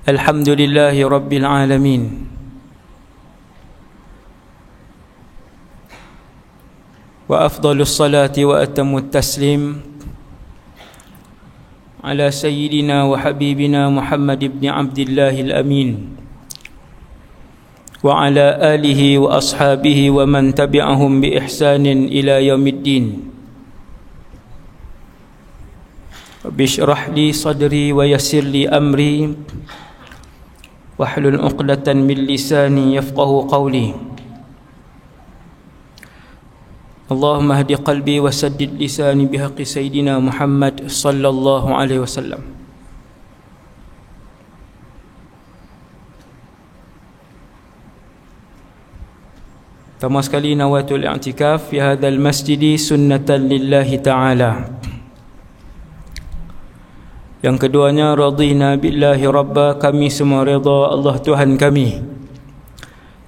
Alhamdulillahi Rabbil Alamin. Wa afdalus salati wa atamut taslim ala sayyidina wa habibina Muhammad ibn Abdillahil Amin wa ala alihi wa ashabihi wa man tabi'ahum bi ihsanin ila yaumiddin. Rabbi shrah li sadri wa yassir li amri wahlul 'uqdatan min lisani yafqahu qawli. Allahumma hdi qalbi wa saddid lisani bihaqqi sayyidina Muhammad sallallahu alaihi wasallam. Pertama sekali, nawatul i'tikaf fi hadzal masjidi sunnatan lillahi ta'ala. Yang keduanya, radina billahi rabba, kami semua redha Allah Tuhan kami.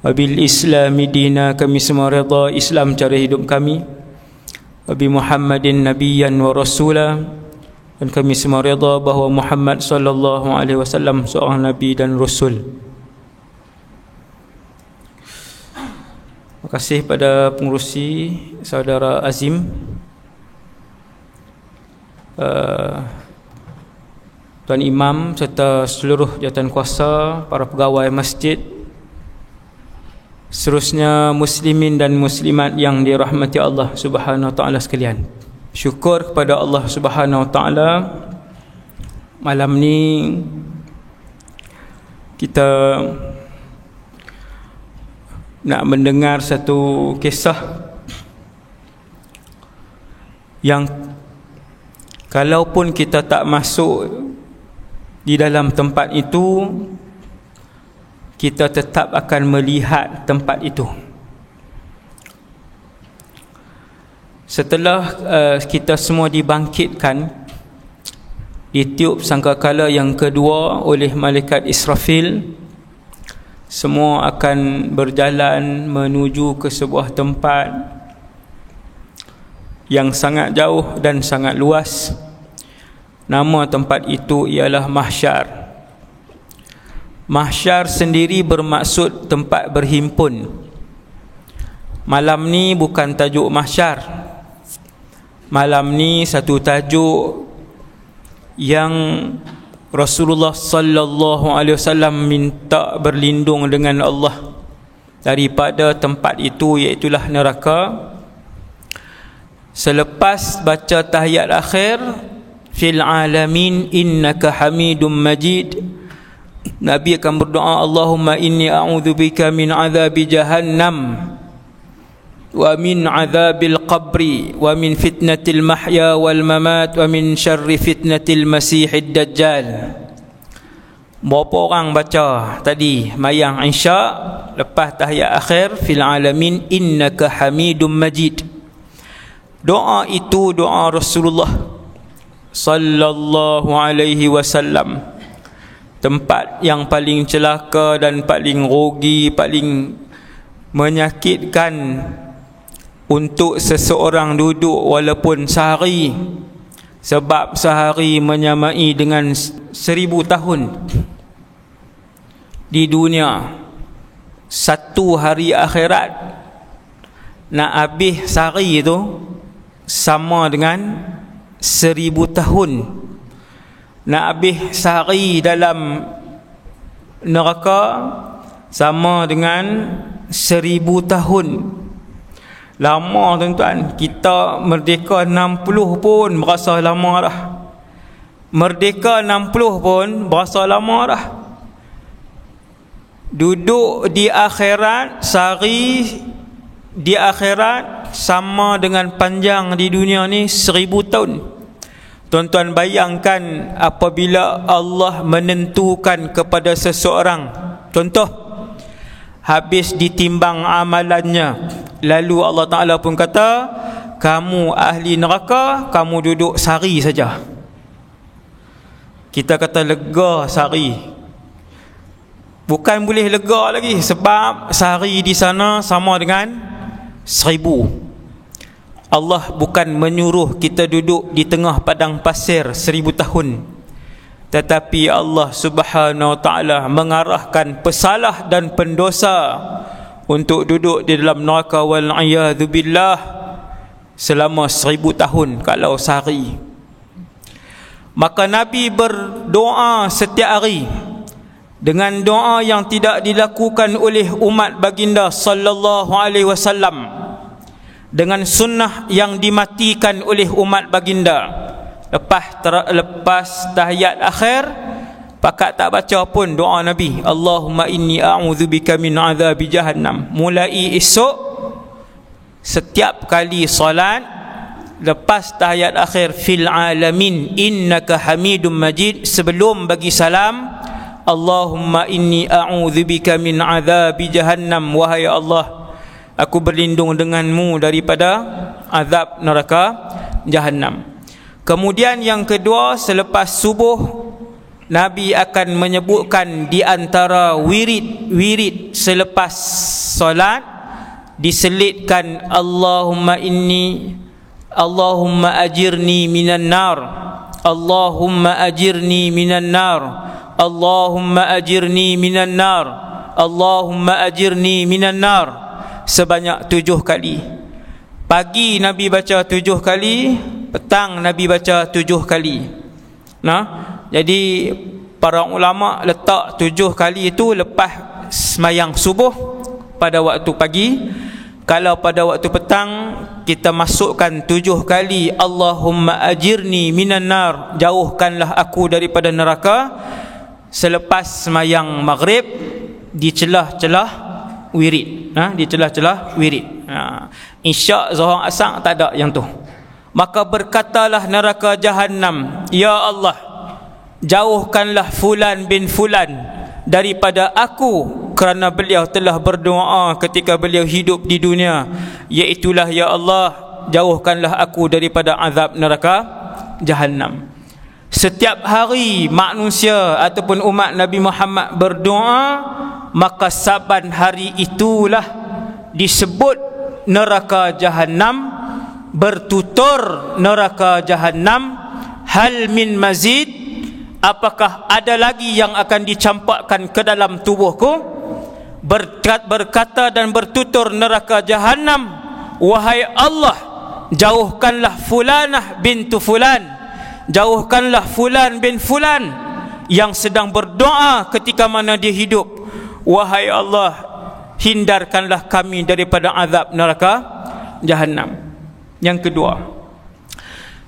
Wabil islami dina, kami semua redha Islam cara hidup kami. Wabi Muhammadin nabiyyan wa rasula, dan kami semua redha bahawa Muhammad sallallahu alaihi wasallam seorang nabi dan rasul. Terima kasih pada pengerusi saudara Azim, Tuan Imam serta seluruh jawatan kuasa, para pegawai masjid, seterusnya muslimin dan muslimat yang dirahmati Allah Subhanahu wa taala sekalian. Syukur kepada Allah Subhanahu wa taala, malam ni kita nak mendengar satu kisah yang kalaupun kita tak masuk di dalam tempat itu, kita tetap akan melihat tempat itu. Setelah kita semua dibangkitkan, ditiup sangkakala yang kedua oleh malaikat Israfil, semua akan berjalan menuju ke sebuah tempat yang sangat jauh dan sangat luas. Nama tempat itu ialah mahsyar. Mahsyar sendiri bermaksud tempat berhimpun. Malam ni bukan tajuk mahsyar. Malam ni satu tajuk yang Rasulullah sallallahu alaihi wasallam minta berlindung dengan Allah daripada tempat itu, iaitulah neraka. Selepas baca tahiyat akhir, fil alamin innaka hamidum majid, Nabi akan berdoa, Allahumma inni a'udzubika min azabi jahannam wa min azabil qabri wa min fitnatil mahya wal mamat wa min syarri fitnatil masihid dajjal. Berapa orang baca tadi mayang Isya lepas tahiyat akhir, fil alamin innaka hamidum majid? Doa itu doa Rasulullah sallallahu alaihi wasallam. Tempat yang paling celaka dan paling rugi, paling menyakitkan untuk seseorang duduk walaupun sehari, sebab sehari menyamai dengan 1000 tahun di dunia. Satu hari akhirat nak habis sehari itu sama dengan 1000 tahun. Nak habis sehari dalam neraka sama dengan 1000 tahun. Lama tuan-tuan. Kita merdeka 60 pun berasa lama dah. Merdeka 60 pun berasa lama dah. Duduk di akhirat sehari di akhirat sama dengan panjang di dunia ni 1000 tahun. Tuan-tuan bayangkan apabila Allah menentukan kepada seseorang, contoh habis ditimbang amalannya, lalu Allah Ta'ala pun kata, kamu ahli neraka, kamu duduk sehari saja. Kita kata lega sehari. Bukan boleh lega lagi, sebab sehari di sana sama dengan 1000. Allah bukan menyuruh kita duduk di tengah padang pasir 1000 tahun, tetapi Allah Subhanahu wa taala mengarahkan pesalah dan pendosa untuk duduk di dalam neraka wal a'yadzu billah selama 1000 tahun kalau sehari. Maka Nabi berdoa setiap hari dengan doa yang tidak dilakukan oleh umat baginda sallallahu alaihi wasallam, dengan sunnah yang dimatikan oleh umat baginda. Lepas tahiyat akhir, pakat tak baca pun doa Nabi, Allahumma inni a'udzubika min azabi jahannam. Mulai esok, setiap kali solat, lepas tahiyat akhir, fil alamin innaka hamidum majid, sebelum bagi salam, Allahumma inni a'udzubika min azabi jahannam. Wahai Allah, aku berlindung denganmu daripada azab neraka jahannam. Kemudian yang kedua, selepas subuh, Nabi akan menyebutkan di antara wirid selepas solat, diselitkan Allahumma ajirni minan nar, Allahumma ajirni minan nar, Allahumma ajirni minan nar, Allahumma ajirni minan nar, sebanyak 7 kali. Pagi Nabi baca 7 kali, petang Nabi baca 7 kali. Jadi para ulama letak 7 kali itu lepas sembahyang subuh pada waktu pagi. Kalau pada waktu petang, kita masukkan 7 kali Allahumma ajirni minan nar, jauhkanlah aku daripada neraka, selepas sembahyang maghrib di celah-celah wirid. Di celah-celah wirid. Isyak, zuhur, asar tak ada yang tu. Maka berkatalah neraka jahannam, ya Allah, jauhkanlah fulan bin fulan daripada aku, kerana beliau telah berdoa ketika beliau hidup di dunia, iaitulah ya Allah, jauhkanlah aku daripada azab neraka jahannam. Setiap hari manusia ataupun umat Nabi Muhammad berdoa, maka saban hari itulah disebut neraka jahannam, bertutur neraka jahannam, hal min mazid, apakah ada lagi yang akan dicampakkan ke dalam tubuhku? Berkata dan bertutur neraka jahannam, wahai Allah, jauhkanlah fulanah bintu fulan, jauhkanlah fulan bin fulan yang sedang berdoa ketika mana dia hidup. Wahai Allah, hindarkanlah kami daripada azab neraka jahannam. Yang kedua,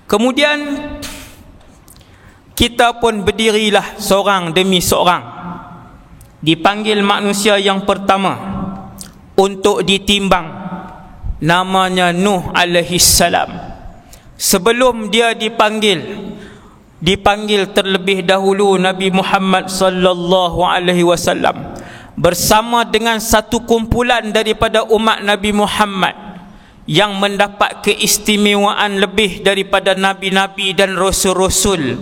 kemudian kita pun berdirilah seorang demi seorang, dipanggil manusia yang pertama untuk ditimbang, namanya Nuh alaihi salam. Sebelum dia dipanggil terlebih dahulu Nabi Muhammad sallallahu alaihi wasallam bersama dengan satu kumpulan daripada umat Nabi Muhammad yang mendapat keistimewaan lebih daripada nabi-nabi dan rasul-rasul,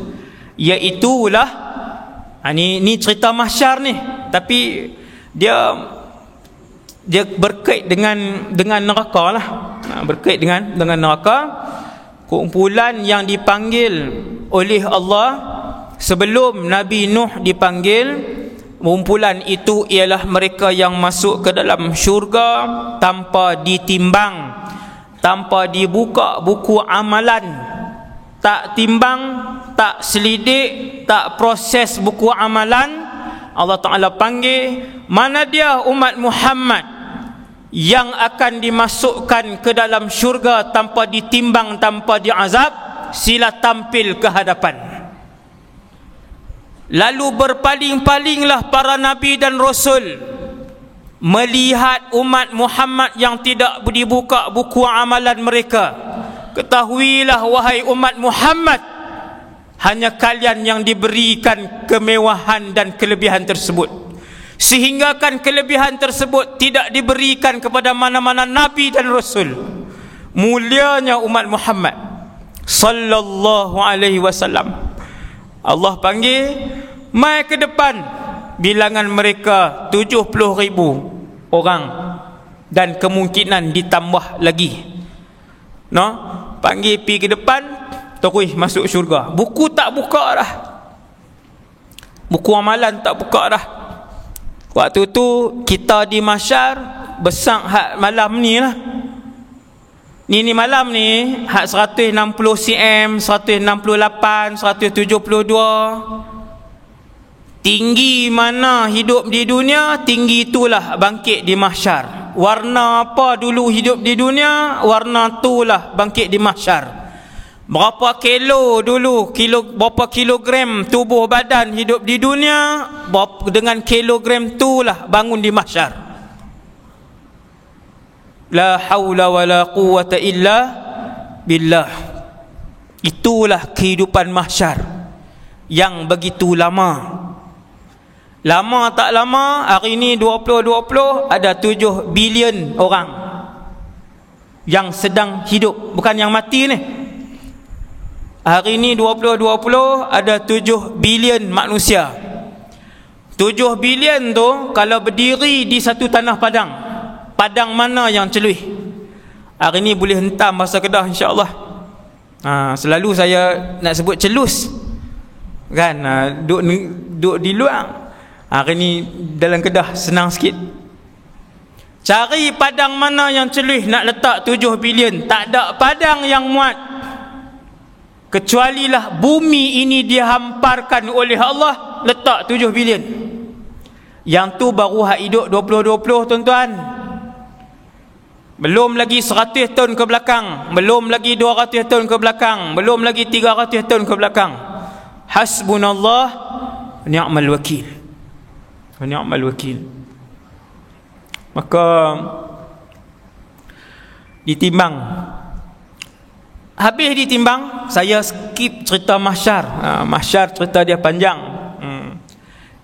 iaitulah ini cerita mahsyar ni, tapi dia berkait dengan neraka lah. Berkait dengan neraka. Kumpulan yang dipanggil oleh Allah sebelum Nabi Nuh dipanggil, kumpulan itu ialah mereka yang masuk ke dalam syurga tanpa ditimbang, tanpa dibuka buku amalan, tak timbang, tak selidik, tak proses buku amalan. Allah Ta'ala panggil, mana dia umat Muhammad yang akan dimasukkan ke dalam syurga tanpa ditimbang, tanpa diazab? Sila tampil ke hadapan. Lalu berpaling-palinglah para nabi dan rasul melihat umat Muhammad yang tidak dibuka buku amalan mereka. Ketahuilah wahai umat Muhammad, hanya kalian yang diberikan kemewahan dan kelebihan tersebut, sehinggakan kelebihan tersebut tidak diberikan kepada mana-mana nabi dan rasul. Mulianya umat Muhammad sallallahu alaihi wasallam. Allah panggil, mai ke depan, bilangan mereka 70,000 orang dan kemungkinan ditambah lagi. Panggil pergi ke depan, terus masuk syurga. Buku tak buka dah. Buku amalan tak buka dah. Waktu tu kita di mahsyar besang hak malam ni lah. Ni malam ni hak 160 cm, 168, 172. Tinggi mana hidup di dunia, tinggi itulah bangkit di mahsyar. Warna apa dulu hidup di dunia, warna itulah bangkit di mahsyar. Berapa kilo dulu, berapa kilogram tubuh badan hidup di dunia, dengan kilogram itulah bangun di mahsyar. La haula wala quwata illa billah. Itulah kehidupan mahsyar yang begitu lama. Lama tak lama, hari ni 2020 ada 7 bilion orang yang sedang hidup, bukan yang mati ni. Hari ni 2020 ada 7 bilion manusia. 7 bilion tu kalau berdiri di satu tanah padang, padang mana yang celuih? Hari ni boleh hentam bahasa Kedah insya-Allah. Selalu saya nak sebut celus. Kan duduk di luar. Hari ni dalam Kedah senang sikit. Cari padang mana yang celuih nak letak 7 bilion. Tak ada padang yang muat. Kecualilah bumi ini dihamparkan oleh Allah, letak 7 bilion. Yang tu baru hak hidup 2020 tuan-tuan. Belum lagi 100 tahun ke belakang, belum lagi 200 tahun ke belakang, belum lagi 300 tahun ke belakang. Hasbunallah ni'mal wakil. Ni'mal wakil. Maka ditimbang. Habis ditimbang, saya skip cerita mahsyar. Mahsyar cerita dia panjang.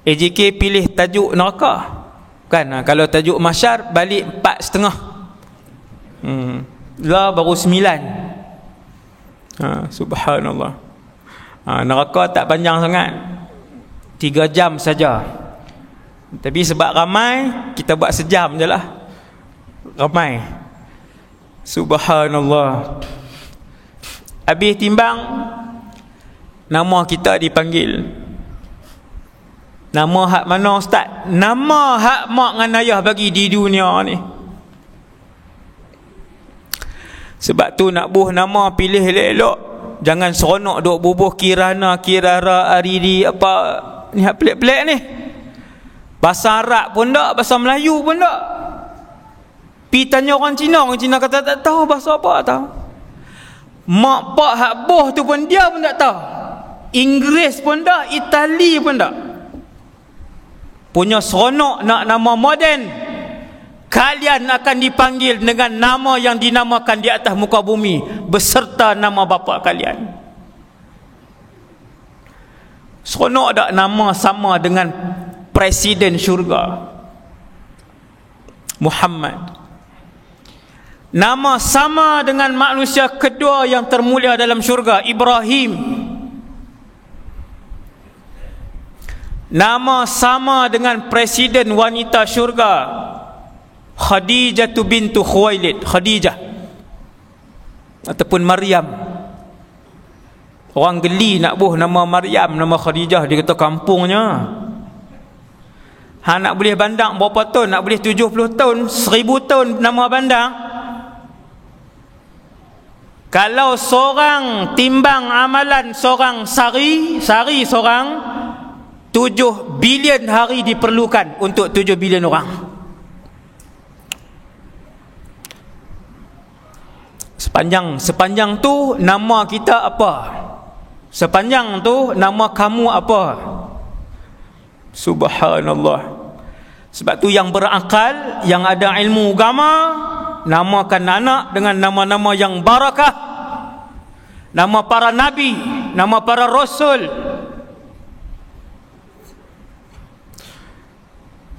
AJK pilih tajuk neraka. Kan, kalau tajuk mahsyar balik 4,5. Lah baru 9. Subhanallah. Neraka tak panjang sangat. 3 jam saja. Tapi sebab ramai, kita buat sejam je lah. Ramai. Subhanallah. Habis timbang, nama kita dipanggil. Nama hak mana ustaz? Nama hak mak dengan ayah bagi di dunia ni. Sebab tu nak buh nama pilih elok-elok. Jangan seronok duk bubuh kirana, kirara, aridi, apa ni hak pelik-pelik ni. Bahasa Arab pun tak, bahasa Melayu pun tak. Pi tanya orang Cina kata tak tahu bahasa apa tahu. Mak pak hak boh tu pun dia pun tak tahu. Inggeris pun tak, Itali pun tak. Punya seronok nak nama moden. Kalian akan dipanggil dengan nama yang dinamakan di atas muka bumi beserta nama bapa kalian. Seronok tak nama sama dengan Presiden syurga Muhammad? Nama sama dengan manusia kedua yang termulia dalam syurga, Ibrahim. Nama sama dengan presiden wanita syurga, Khadijah bintu Khuwailid, Khadijah ataupun Maryam. Orang geli nak buh nama Maryam, nama Khadijah, dia kata kampungnya. Nak boleh bandang berapa tahun? Nak boleh 70 tahun, 1000 tahun nama bandang. Kalau seorang timbang amalan seorang sari seorang, 7 bilion hari diperlukan untuk 7 bilion orang. Sepanjang tu nama kita apa? Sepanjang tu nama kamu apa? Subhanallah. Sebab tu yang berakal, yang ada ilmu agama, namakan anak dengan nama-nama yang barakah. Nama para nabi, nama para rasul.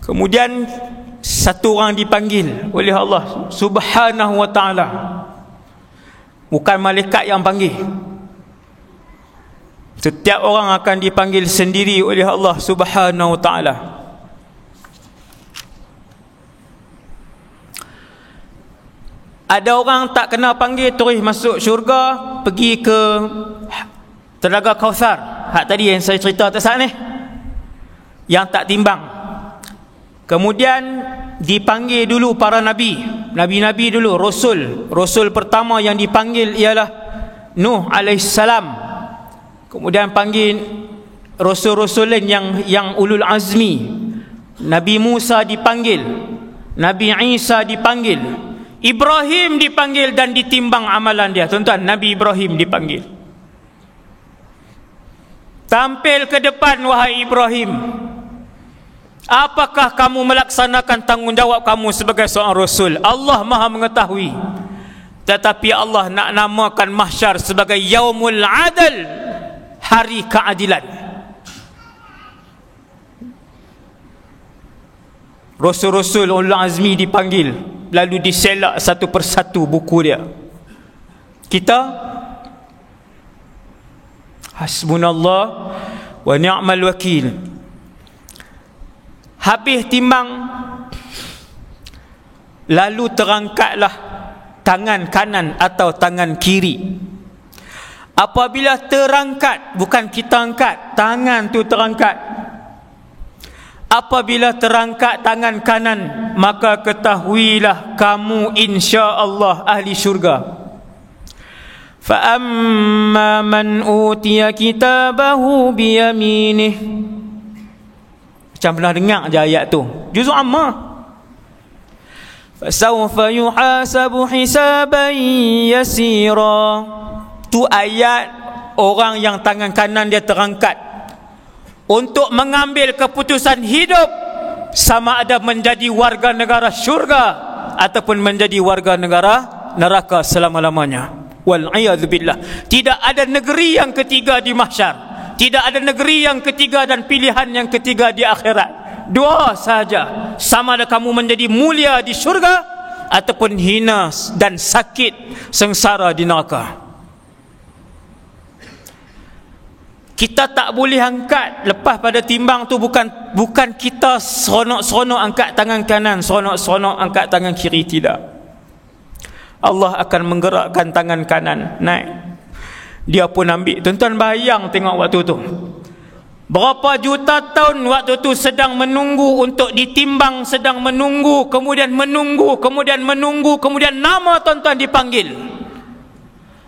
Kemudian satu orang dipanggil oleh Allah Subhanahu wa ta'ala. Bukan malaikat yang panggil. Setiap orang akan dipanggil sendiri oleh Allah Subhanahu wa ta'ala. Ada orang tak kena panggil terus masuk syurga, pergi ke Telaga Kautsar. Hak tadi yang saya cerita atas ni. yang tak timbang. Kemudian dipanggil dulu para nabi dulu, rasul pertama yang dipanggil ialah Nuh alaihissalam. Kemudian panggil rasul-rasul lain yang ulul azmi. Nabi Musa dipanggil, Nabi Isa dipanggil, Ibrahim dipanggil dan ditimbang amalan dia. Tuan-tuan, Nabi Ibrahim dipanggil. Tampil ke depan wahai Ibrahim. Apakah kamu melaksanakan tanggungjawab kamu sebagai seorang rasul? Allah Maha mengetahui. Tetapi Allah nak namakan mahsyar sebagai yaumul adl, hari keadilan. Rasul-rasul ulul azmi dipanggil, lalu diselak satu persatu buku dia. Kita hasbunallah wa ni'mal wakil. Habis timbang, lalu terangkatlah tangan kanan atau tangan kiri. Apabila terangkat, bukan kita angkat, tangan tu terangkat. Apabila terangkat tangan kanan, maka ketahuilah kamu insya-Allah ahli syurga. Fa amma man utiya kitabahu biyaminih. Macam pernah dengar je ayat tu, juzuk amma. Fasawfa yuhasabu hisaban yasira. Tu ayat orang yang tangan kanan dia terangkat untuk mengambil keputusan hidup, sama ada menjadi warga negara syurga ataupun menjadi warga negara neraka selama-lamanya. Wal'iyadzubillah. Tidak ada negeri yang ketiga di mahsyar. Tidak ada negeri yang ketiga dan pilihan yang ketiga di akhirat. Dua sahaja. Sama ada kamu menjadi mulia di syurga ataupun hina dan sakit sengsara di neraka. Kita tak boleh angkat lepas pada timbang tu, bukan kita seronok-seronok angkat tangan kanan, seronok-seronok angkat tangan kiri, tidak. Allah akan menggerakkan tangan kanan naik. Dia pun ambil. Tuan-tuan bayang tengok waktu tu. Berapa juta tahun waktu tu sedang menunggu untuk ditimbang, sedang menunggu, kemudian nama tuan-tuan dipanggil.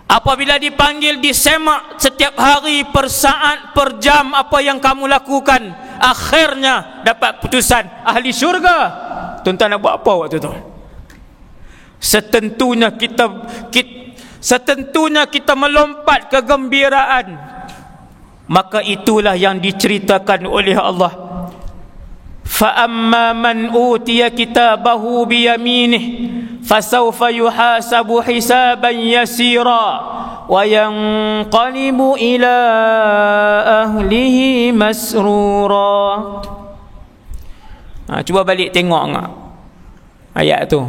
Apabila dipanggil, disemak setiap hari, per saat, per jam, apa yang kamu lakukan. Akhirnya dapat putusan ahli syurga. Tuan-tuan nak buat apa waktu tu? Setentunya kita melompat kegembiraan. Maka itulah yang diceritakan oleh Allah. Fa amma man utiya kitabahu biyaminih fasawfa yuhasabu hisaban yasira wa yanqalibu ila ahlihi masrura. Cuba balik tengok ngak ayat tu.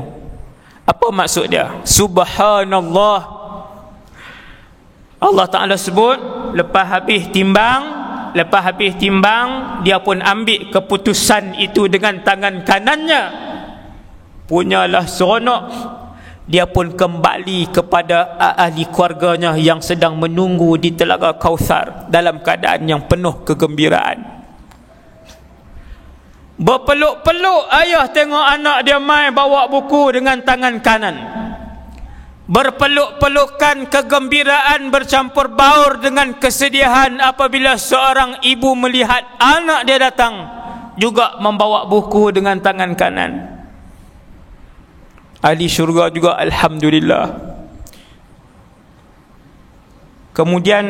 Apa maksud dia? Subhanallah. Allah Ta'ala sebut, lepas habis timbang, dia pun ambil keputusan itu dengan tangan kanannya. Punyalah seronok. Dia pun kembali kepada ahli keluarganya yang sedang menunggu di Telaga Kautsar dalam keadaan yang penuh kegembiraan. Berpeluk-peluk ayah tengok anak dia mai bawa buku dengan tangan kanan. Berpeluk-pelukan, kegembiraan bercampur baur dengan kesedihan apabila seorang ibu melihat anak dia datang juga membawa buku dengan tangan kanan. Ahli syurga juga, alhamdulillah. Kemudian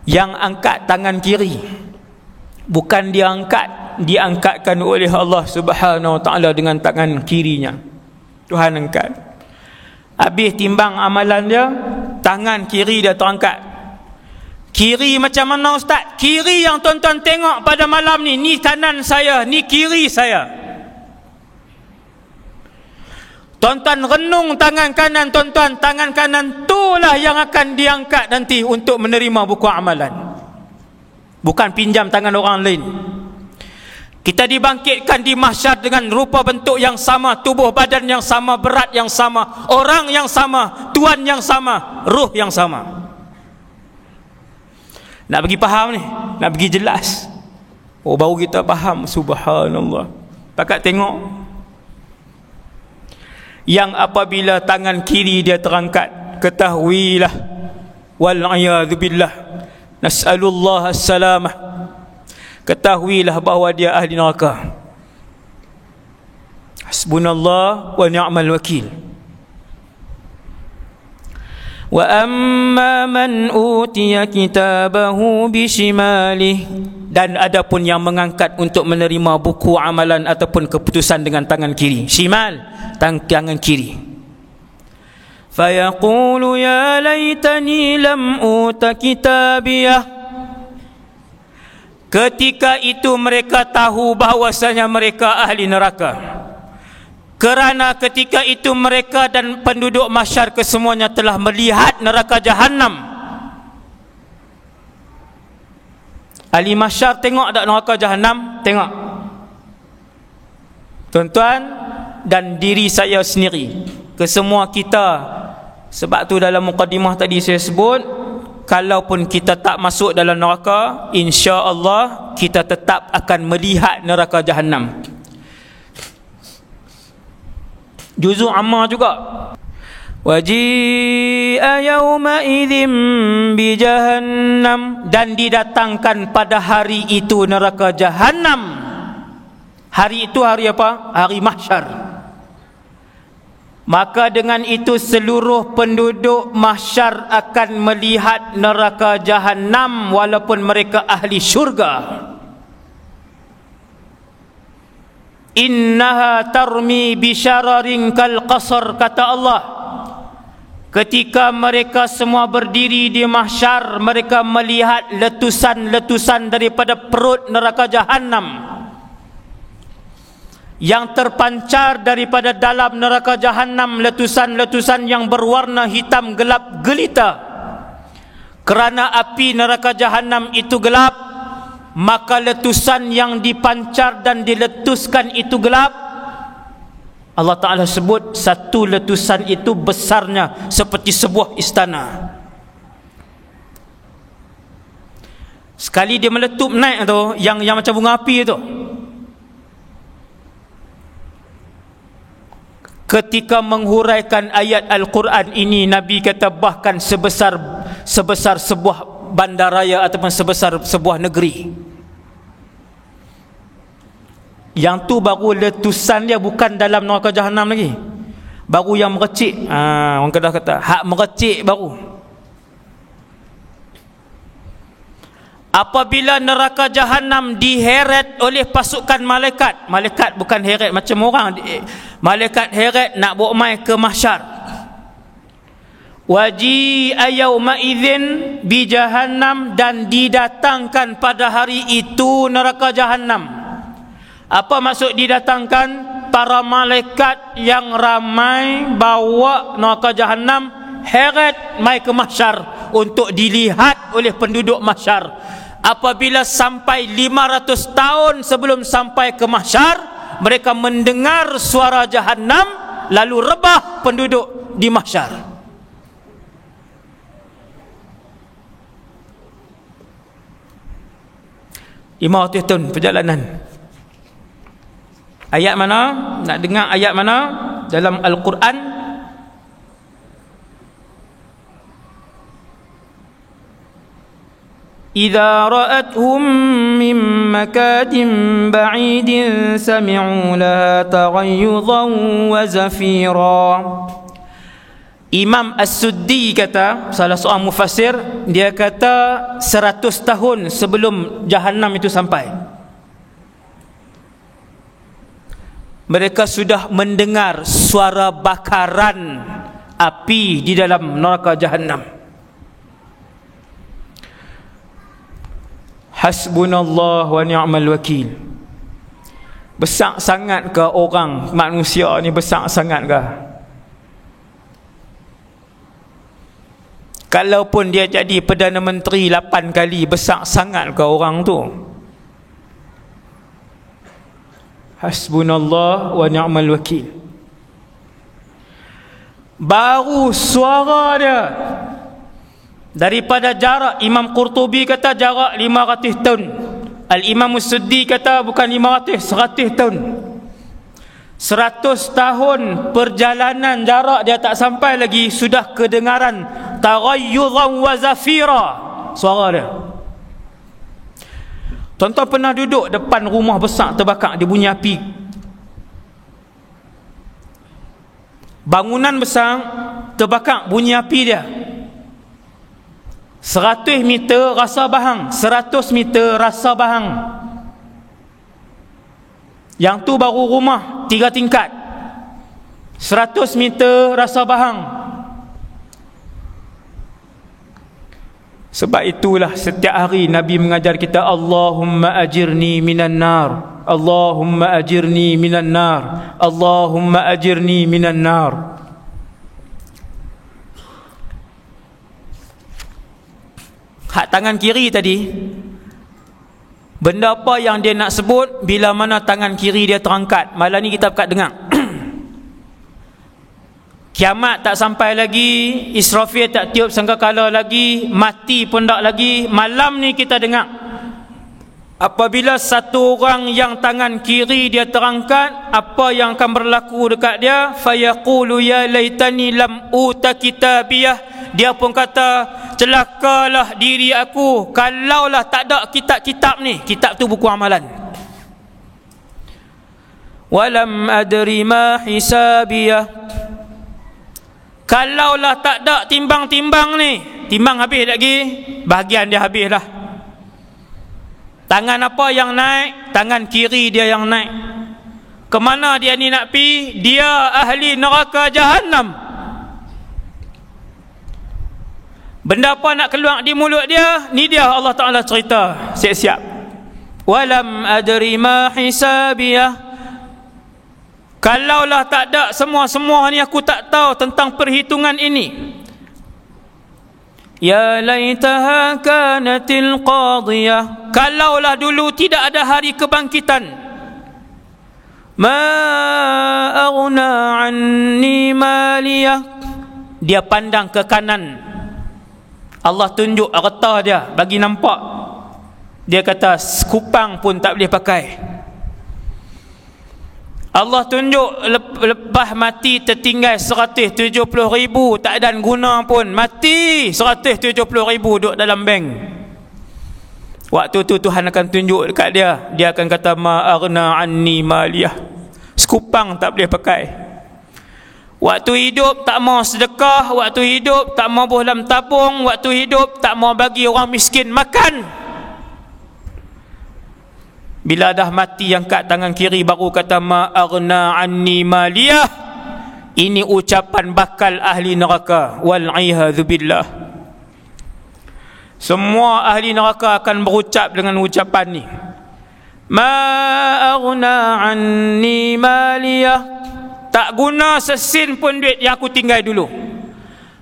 yang angkat tangan kiri, bukan diangkatkan oleh Allah Subhanahu wa taala dengan tangan kirinya. Tuhan angkat. Habis timbang amalan dia, tangan kiri dia terangkat. Kiri macam mana ustaz? Kiri yang tuan-tuan tengok pada malam ni, ni kanan saya, ni kiri saya. Tuan-tuan renung tangan kanan tuan-tuan, tangan kanan itulah yang akan diangkat nanti untuk menerima buku amalan. Bukan pinjam tangan orang lain. Kita dibangkitkan di mahsyar dengan rupa bentuk yang sama, tubuh badan yang sama, berat yang sama, orang yang sama, tuan yang sama, ruh yang sama. Nak bagi faham ni, nak bagi jelas. Oh, baru kita faham. Subhanallah. Pakat tengok. Yang apabila tangan kiri dia terangkat, ketahuilah, wal'iyadzubillah, nas'alullah as-salamah, ketahuilah bahawa dia ahli neraka. Hasbunallah wa ni'mal wakil. Wa amma man utiya kitabahu bishimalih, dan adapun yang mengangkat untuk menerima buku amalan ataupun keputusan dengan tangan kiri. Shimal, tangan kiri. Fayaqulu ya laitani lam uta kitabiyah. Ketika itu mereka tahu bahawasanya mereka ahli neraka, kerana ketika itu mereka dan penduduk mahsyar kesemuanya telah melihat neraka Jahannam. Ahli mahsyar tengok tak neraka Jahannam? Tengok. Tuan-tuan dan diri saya sendiri, kesemua kita. Sebab tu dalam mukadimah tadi saya sebut, kalaupun kita tak masuk dalam neraka, insya-Allah kita tetap akan melihat neraka Jahannam. Juzuk Ammar juga. Waji'a yawma idzim bi jahannam, dan didatangkan pada hari itu neraka Jahannam. Hari itu hari apa? Hari mahsyar. Maka dengan itu seluruh penduduk mahsyar akan melihat neraka Jahannam walaupun mereka ahli syurga. Innaha tarmi bisyararin kal qasar, kata Allah. Ketika mereka semua berdiri di mahsyar, mereka melihat letusan-letusan daripada perut neraka Jahannam yang terpancar daripada dalam neraka Jahannam, letusan-letusan yang berwarna hitam gelap gelita. Kerana api neraka Jahannam itu gelap, maka letusan yang dipancar dan diletuskan itu gelap. Allah Ta'ala sebut satu letusan itu besarnya seperti sebuah istana. Sekali dia meletup naik tu, yang macam bunga api tu, ketika menghuraikan ayat Al-Quran ini, Nabi kata bahkan sebesar sebuah bandaraya ataupun sebesar sebuah negeri. Yang tu baru letusan dia, bukan dalam neraka Jahannam lagi, baru yang merecik. Orang Kedah kata hak merecik baru. Apabila neraka Jahannam diheret oleh pasukan malaikat, malaikat bukan heret macam orang, malaikat heret nak bawa mai ke mahsyar. Waji'a yawma idzin bi jahannam, dan didatangkan pada hari itu neraka Jahannam. Apa maksud didatangkan? Para malaikat yang ramai bawa neraka Jahannam heret mai ke mahsyar untuk dilihat oleh penduduk mahsyar. Apabila sampai 500 tahun sebelum sampai ke mahsyar, mereka mendengar suara Jahannam, lalu rebah penduduk di mahsyar. Lima tahun perjalanan. Ayat mana? Nak dengar ayat mana dalam Al-Quran? Idza ra'athum min makanin ba'idin sami'u laha taghayyuzan wa zafira. Imam As-Suddi kata, salah seorang mufassir, dia kata 100 tahun sebelum Jahannam itu sampai, mereka sudah mendengar suara bakaran api di dalam neraka Jahannam. Hasbunallah wa ni'mal wakil. Besar sangat ke orang manusia ni? Besar sangat ke? Kalaupun dia jadi Perdana Menteri 8 kali, besar sangat ke orang tu? Hasbunallah wa ni'mal wakil. Baru suara dia Daripada jarak, Imam Qurtubi kata jarak 500 tahun. Al-Imam As-Suddi kata bukan 500, 100 tahun. 100 tahun perjalanan jarak dia tak sampai lagi sudah kedengaran taghayyudan wa zafira suara dia. Tuan-tuan pernah duduk depan rumah besar terbakar, dia bunyi api. Bangunan besar terbakar, bunyi api dia. 100 meter rasa bahang, 100 meter rasa bahang. Yang tu baru rumah 3 tingkat. 100 meter rasa bahang. Sebab itulah setiap hari Nabi mengajar kita, Allahumma ajirni minan nar, Allahumma ajirni minan nar, Allahumma ajirni minan nar. Hak tangan kiri tadi, benda apa yang dia nak sebut bila mana tangan kiri dia terangkat. Malam ni kita buka dengar. Kiamat tak sampai lagi, Israfil tak tiup sangkakala lagi, mati pun tak lagi. Malam ni kita dengar, apabila satu orang yang tangan kiri dia terangkat, apa yang akan berlaku dekat dia? Fayaqulu ya laitani lam uta kitabiyah. Dia pun kata, celakalah diri aku kalaulah tak ada kitab-kitab ni. Kitab tu buku amalan. Walam adri ma hisabiyah. Kalaulah tak ada timbang-timbang ni, timbang habis lagi, bahagian dia habis lah. Tangan apa yang naik? Tangan kiri dia yang naik. Kemana dia ni nak pi? Dia ahli neraka Jahannam. Benda apa nak keluar di mulut dia? Ni dia Allah Ta'ala cerita. Siap-siap. Walam adri ma hisabiyah. Kalaulah tak ada semua-semua ni, aku tak tahu tentang perhitungan ini. Ya laitaha kanatil qadiyah. Kalaulah dulu tidak ada hari kebangkitan. Ma aghna anni maliyah. Dia pandang ke kanan, Allah tunjuk harta dia, bagi nampak. Dia kata kupang pun tak boleh pakai. Allah tunjuk lepas mati tertinggal 170,000, tak ada guna pun. Mati 170,000 duduk dalam bank. Waktu tu Tuhan akan tunjuk dekat dia. Dia akan kata ma aghna anni maliyah. Sekupang tak boleh pakai. Waktu hidup tak mau sedekah, waktu hidup tak mau buah dalam tabung, waktu hidup tak mau bagi orang miskin makan. Bila dah mati, angkat tangan kiri baru kata ma aghna anni maliyah. Ini ucapan bakal ahli neraka, wal iyadzu billah. Semua ahli neraka akan berucap dengan ucapan ni. Ma aghna anni maliyah. Tak guna sesin pun duit yang aku tinggal dulu.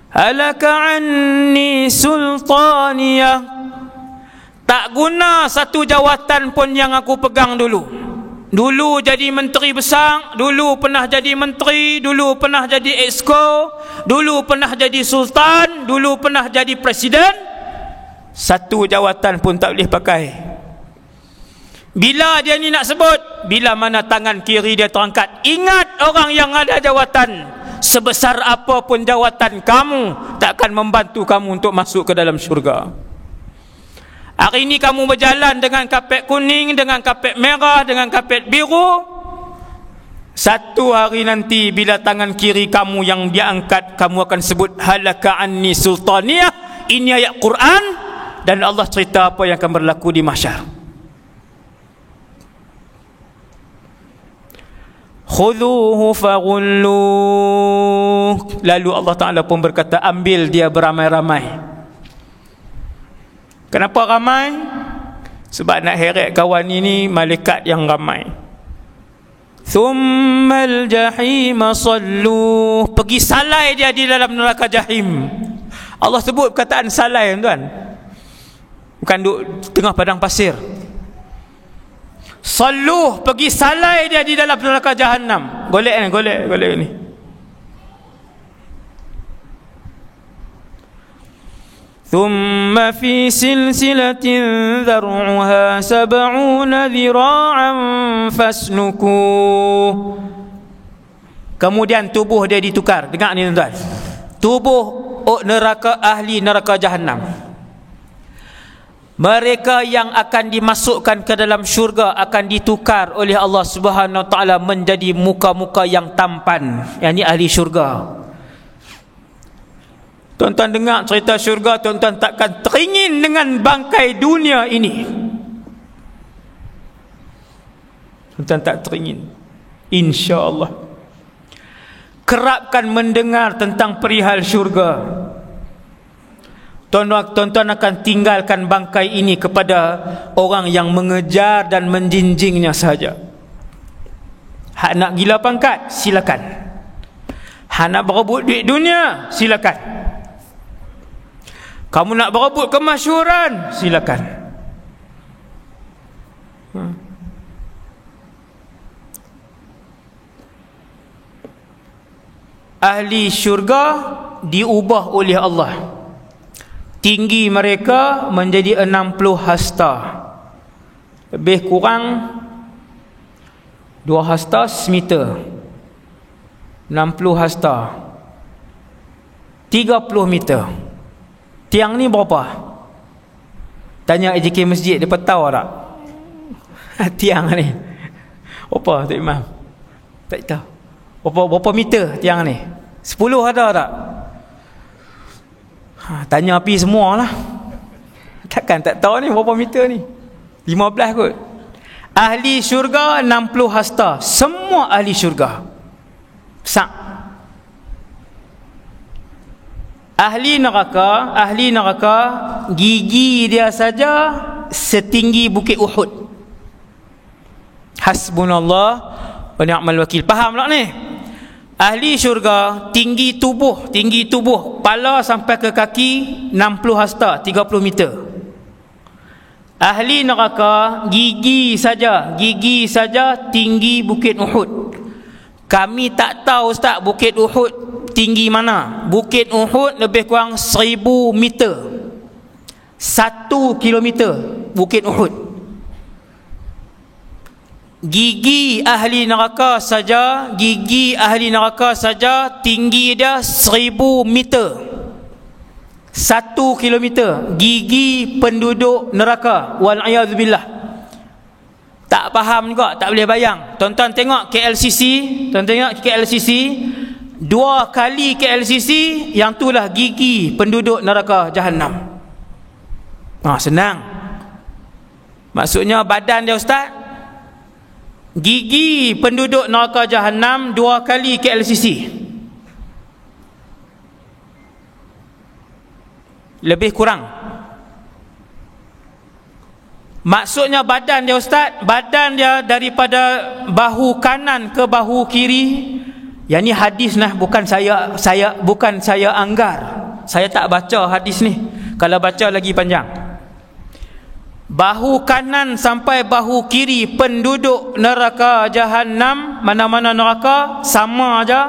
Halaka anni sultaniyah. Tak guna satu jawatan pun yang aku pegang dulu. Dulu jadi menteri besar, dulu pernah jadi menteri, dulu pernah jadi exco, dulu pernah jadi sultan, dulu pernah jadi presiden. Satu jawatan pun tak boleh pakai. Bila dia ni nak sebut, bila mana tangan kiri dia terangkat. Ingat orang yang ada jawatan, sebesar apapun jawatan kamu, takkan membantu kamu untuk masuk ke dalam syurga. Hari ini kamu berjalan dengan kapet kuning, dengan kapet merah, dengan kapet biru. Satu hari nanti bila tangan kiri kamu yang dia angkat, kamu akan sebut halaka anni sultaniyah. Ini ayat Quran, dan Allah cerita apa yang akan berlaku di mahsyar. Khudhuhu faghulluh. Lalu Allah Ta'ala pun berkata, ambil dia beramai-ramai. Kenapa ramai? Sebab nak heret kawan ini malaikat yang ramai. Thummal jahima salluh. Pergi salai dia di dalam neraka jahim. Allah sebut perkataan salai, tuan. Bukan duduk tengah padang pasir. Salluh, pergi salai dia di dalam neraka Jahannam. Golek ni. thumma fi silsilatin dhar'uha 70 dhira'an faslukuh. Kemudian tubuh dia ditukar. Dengar ni tuan-tuan, tubuh neraka, ahli neraka Jahannam, mereka yang akan dimasukkan ke dalam syurga akan ditukar oleh Allah Subhanahu Wa Taala menjadi muka-muka yang tampan. Yang ni ahli syurga. Tuan-tuan dengar cerita syurga, tuan-tuan takkan teringin dengan bangkai dunia ini. Tuan-tuan tak teringin, insya-Allah. Kerapkan mendengar tentang perihal syurga. Tuan-tuan akan tinggalkan bangkai ini kepada orang yang mengejar dan menjinjingnya saja. Hak nak gila pangkat, silakan. Hak nak berebut duit dunia, silakan. Kamu nak berebut kemasyhuran, silakan. Ahli syurga diubah oleh Allah. Tinggi mereka menjadi 60 hasta. Lebih kurang 2 hasta semeter. 60 hasta 30 meter. Tiang ni berapa? Tanya AJK Masjid, dia tahu tak? Tiang ni berapa, Tok Imam? Tak tahu. Berapa meter tiang ni? 10 ada tak? Tanya api semualah. Takkan tak tahu ni berapa meter ni? 15 kot. Ahli syurga 60 hasta. Semua ahli syurga. Sak. Ahli neraka gigi dia saja setinggi bukit Uhud. Hasbunallah wa ni'mal wakil. Faham tak ni? Ahli syurga tinggi tubuh, kepala sampai ke kaki 60 hasta, 30 meter. Ahli neraka gigi saja tinggi bukit Uhud. Kami tak tahu Ustaz bukit Uhud tinggi mana. Bukit Uhud lebih kurang 1000 meter, 1 kilometer bukit Uhud. Gigi ahli neraka saja tinggi dia 1000 meter, 1 kilometer. Gigi penduduk neraka, wal'iyadzubillah. Tak faham juga, tak boleh bayang. Tuan-tuan tengok KLCC, 2 kali KLCC, yang itulah gigi penduduk neraka Jahannam. Senang. Maksudnya badan dia Ustaz, gigi penduduk neraka Jahannam 2 kali KLCC. Lebih kurang. Maksudnya badan dia Ustaz, badan dia daripada bahu kanan ke bahu kiri. Yang ni hadis nah, bukan saya anggar. Saya tak baca hadis ni. Kalau baca lagi panjang. Bahu kanan sampai bahu kiri penduduk neraka Jahannam, mana-mana neraka sama aja.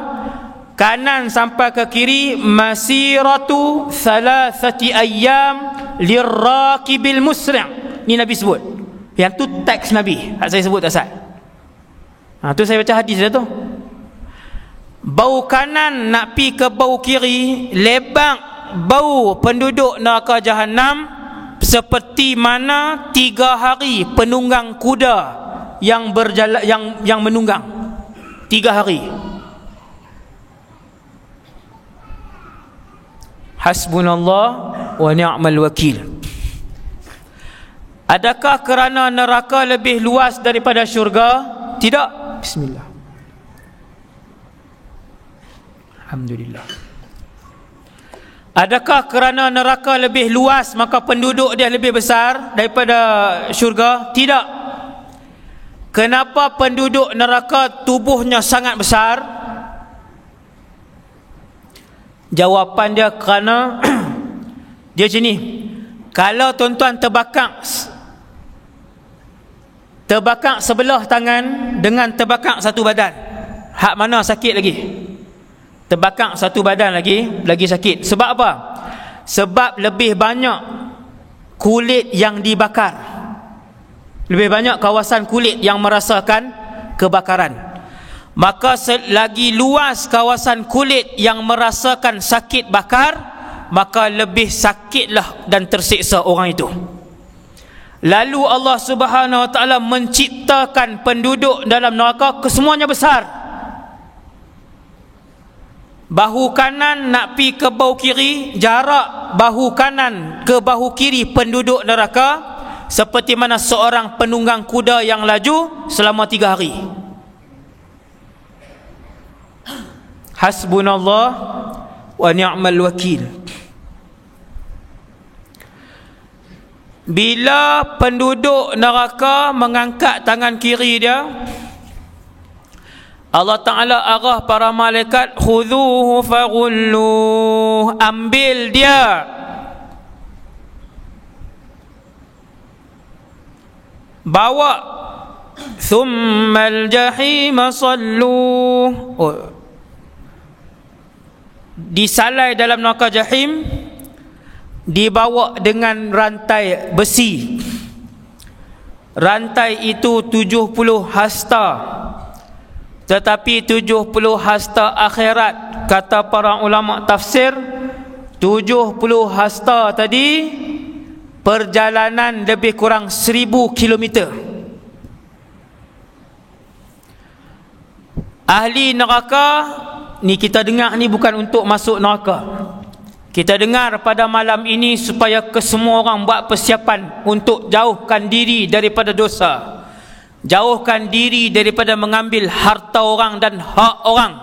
Kanan sampai ke kiri masiratu 3 ayyam liraqibil musri'. Ni Nabi sebut. Yang tu teks Nabi. Hak saya sebut asal. Tu saya baca hadis dia tu. Bau kanan nak pi ke bau kiri, lebang bau penduduk neraka Jahannam seperti mana 3 hari penunggang kuda yang berjalan, yang menunggang 3 hari. Hasbunallah wa ni'mal wakil. Adakah kerana neraka lebih luas daripada syurga? Tidak. Bismillah. Alhamdulillah. Adakah kerana neraka lebih luas maka penduduk dia lebih besar daripada syurga? Tidak. Kenapa penduduk neraka tubuhnya sangat besar? Jawapan dia kerana dia macam ni. Kalau tuan-tuan terbakar sebelah tangan dengan terbakar satu badan, hak mana sakit lagi? Terbakar satu badan lagi sakit. Sebab apa? Sebab lebih banyak kulit yang dibakar, lebih banyak kawasan kulit yang merasakan kebakaran. Maka selagi luas kawasan kulit yang merasakan sakit bakar, maka lebih sakitlah dan tersiksa orang itu. Lalu Allah Subhanahu wa taala menciptakan penduduk dalam neraka kesemuanya besar. Bahu kanan nak pi ke bahu kiri, jarak bahu kanan ke bahu kiri penduduk neraka seperti mana seorang penunggang kuda yang laju selama 3 hari. Hasbunallah wa ni'mal wakil. Bila penduduk neraka mengangkat tangan kiri dia, Allah Ta'ala arah para malaikat, khudhuhu faghulluh, ambil dia, bawa, thummal jahima salluh, disalai dalam neraka jahim, dibawa dengan rantai besi. Rantai itu 70 hasta, tetapi 70 hasta akhirat, kata para ulama tafsir, 70 hasta tadi perjalanan lebih kurang 1000 kilometer. Ahli neraka ni, kita dengar ni bukan untuk masuk neraka. Kita dengar pada malam ini supaya kesemua orang buat persiapan untuk jauhkan diri daripada dosa, jauhkan diri daripada mengambil harta orang dan hak orang,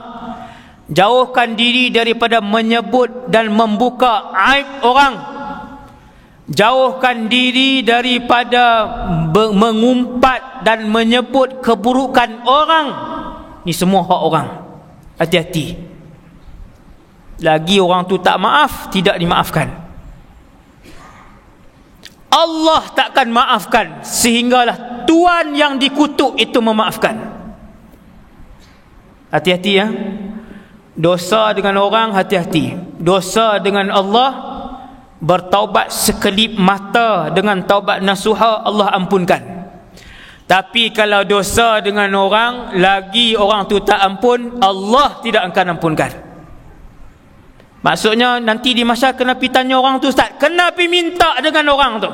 jauhkan diri daripada menyebut dan membuka aib orang, jauhkan diri daripada mengumpat dan menyebut keburukan orang. Ni semua hak orang. Hati-hati. Lagi orang tu tak maaf, tidak dimaafkan. Allah takkan maafkan sehinggalah Tuhan yang dikutuk itu memaafkan. Hati-hati ya. Dosa dengan orang, hati-hati. Dosa dengan Allah, bertaubat sekelip mata dengan taubat nasuha, Allah ampunkan. Tapi kalau dosa dengan orang, lagi orang tu tak ampun, Allah tidak akan ampunkan. Maksudnya nanti di masa kena pi tanya orang tu, Ustaz, kena pi minta dengan orang tu.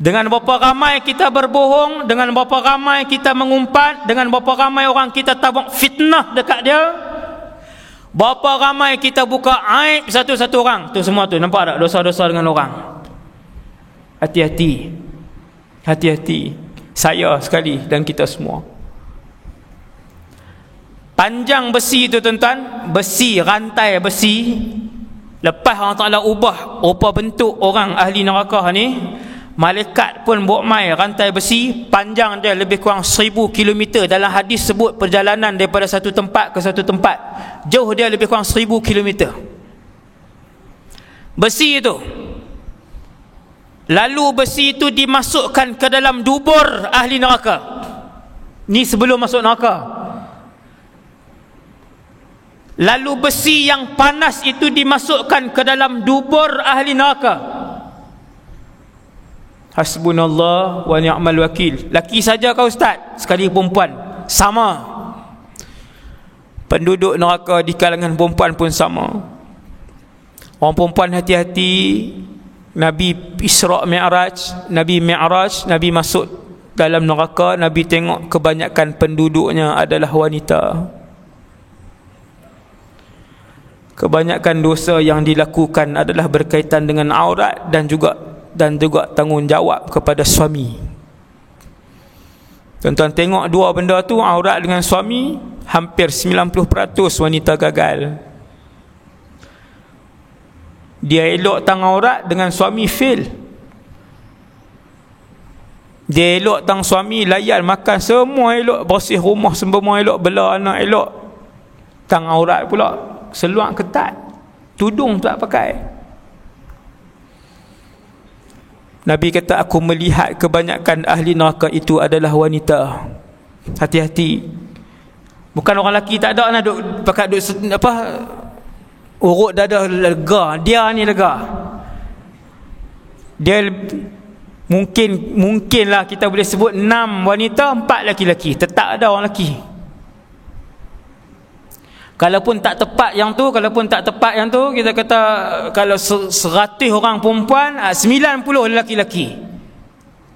Dengan berapa ramai kita berbohong, dengan berapa ramai kita mengumpat, dengan berapa ramai orang kita tabuk fitnah dekat dia, berapa ramai kita buka aib satu-satu orang. Tu semua tu, nampak tak dosa-dosa dengan orang? Hati-hati. Hati-hati. Saya sekali dan kita semua. Panjang besi itu tuan-tuan, besi, rantai besi, lepas Allah Ta'ala ubah rupa bentuk orang ahli neraka ni, malaikat pun buat mai rantai besi, panjang dia lebih kurang 1000 km. Dalam hadis sebut perjalanan daripada satu tempat ke satu tempat, jauh dia lebih kurang 1000 km besi itu. Lalu besi itu dimasukkan ke dalam dubur ahli neraka. Ni sebelum masuk neraka. Lalu besi yang panas itu dimasukkan ke dalam dubur ahli neraka. Hasbunallah wa ni'mal wakil. Laki saja kau Ustaz, sekali perempuan sama. Penduduk neraka di kalangan perempuan pun sama. Orang perempuan hati-hati. Nabi Isra' Mi'raj, Nabi Mi'raj, Nabi masuk dalam neraka, Nabi tengok kebanyakan penduduknya adalah wanita. Kebanyakan dosa yang dilakukan adalah berkaitan dengan aurat dan juga tanggungjawab kepada suami. Tuan-tuan tengok dua benda tu, aurat dengan suami, hampir 90% wanita gagal. Dia elok tang aurat, dengan suami fail. Dia elok tang suami, layan makan semua elok, bersih rumah semua elok, bela anak elok. Tang aurat pula seluar ketat, tudung tak pakai. Nabi kata, aku melihat kebanyakan ahli neraka itu adalah wanita. Hati-hati. Bukan orang lelaki tak ada nak duk pakat duk apa urut dada lega. Dia ni lega. Dia mungkinlah kita boleh sebut 6 wanita, 4 lelaki-lelaki. Tetap ada orang lelaki. Kalaupun tak tepat yang tu, kita kata kalau 100 orang perempuan, 90 lelaki-lelaki.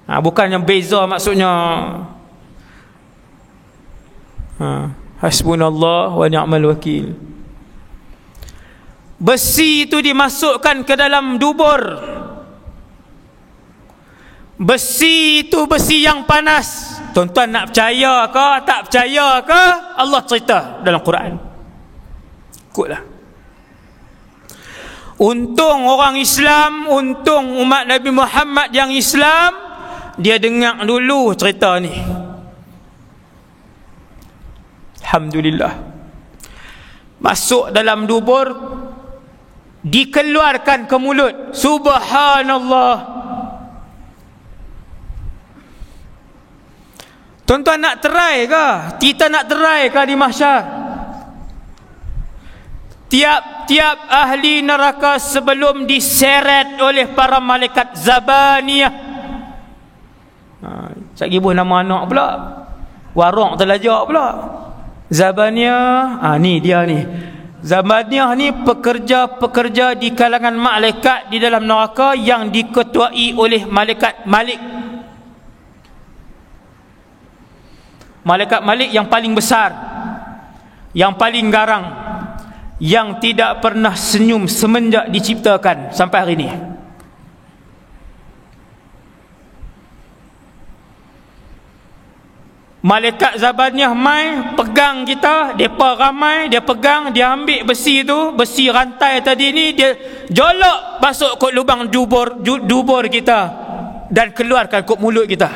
Bukan yang beza maksudnya. Hasbunallah wa ni'mal wakil. Besi itu dimasukkan ke dalam dubur. Besi itu besi yang panas. Tuan-tuan nak percaya ke tak percaya ke? Allah cerita dalam Quran. Ikutlah. Untung orang Islam, untung umat Nabi Muhammad yang Islam, dia dengar dulu cerita ni. Alhamdulillah. Masuk dalam dubur, dikeluarkan ke mulut. Subhanallah. Tuan-tuan nak try ke? Kita nak try ke di mahsyar? Tiap-tiap ahli neraka sebelum diseret oleh para malaikat Zabaniyah. Saya gibuh nama anak pula. Warok terlajak pula. Zabaniyah, ni dia ni. Zabaniyah ni pekerja-pekerja di kalangan malaikat di dalam neraka yang diketuai oleh malaikat Malik. Malaikat Malik yang paling besar, yang paling garang, yang tidak pernah senyum semenjak diciptakan sampai hari ini. Malaikat Zabaniyah mai pegang kita, depa ramai, dia pegang, dia ambil besi tu, besi rantai tadi ni, dia jolok masuk kot lubang dubur kita dan keluarkan kot mulut kita.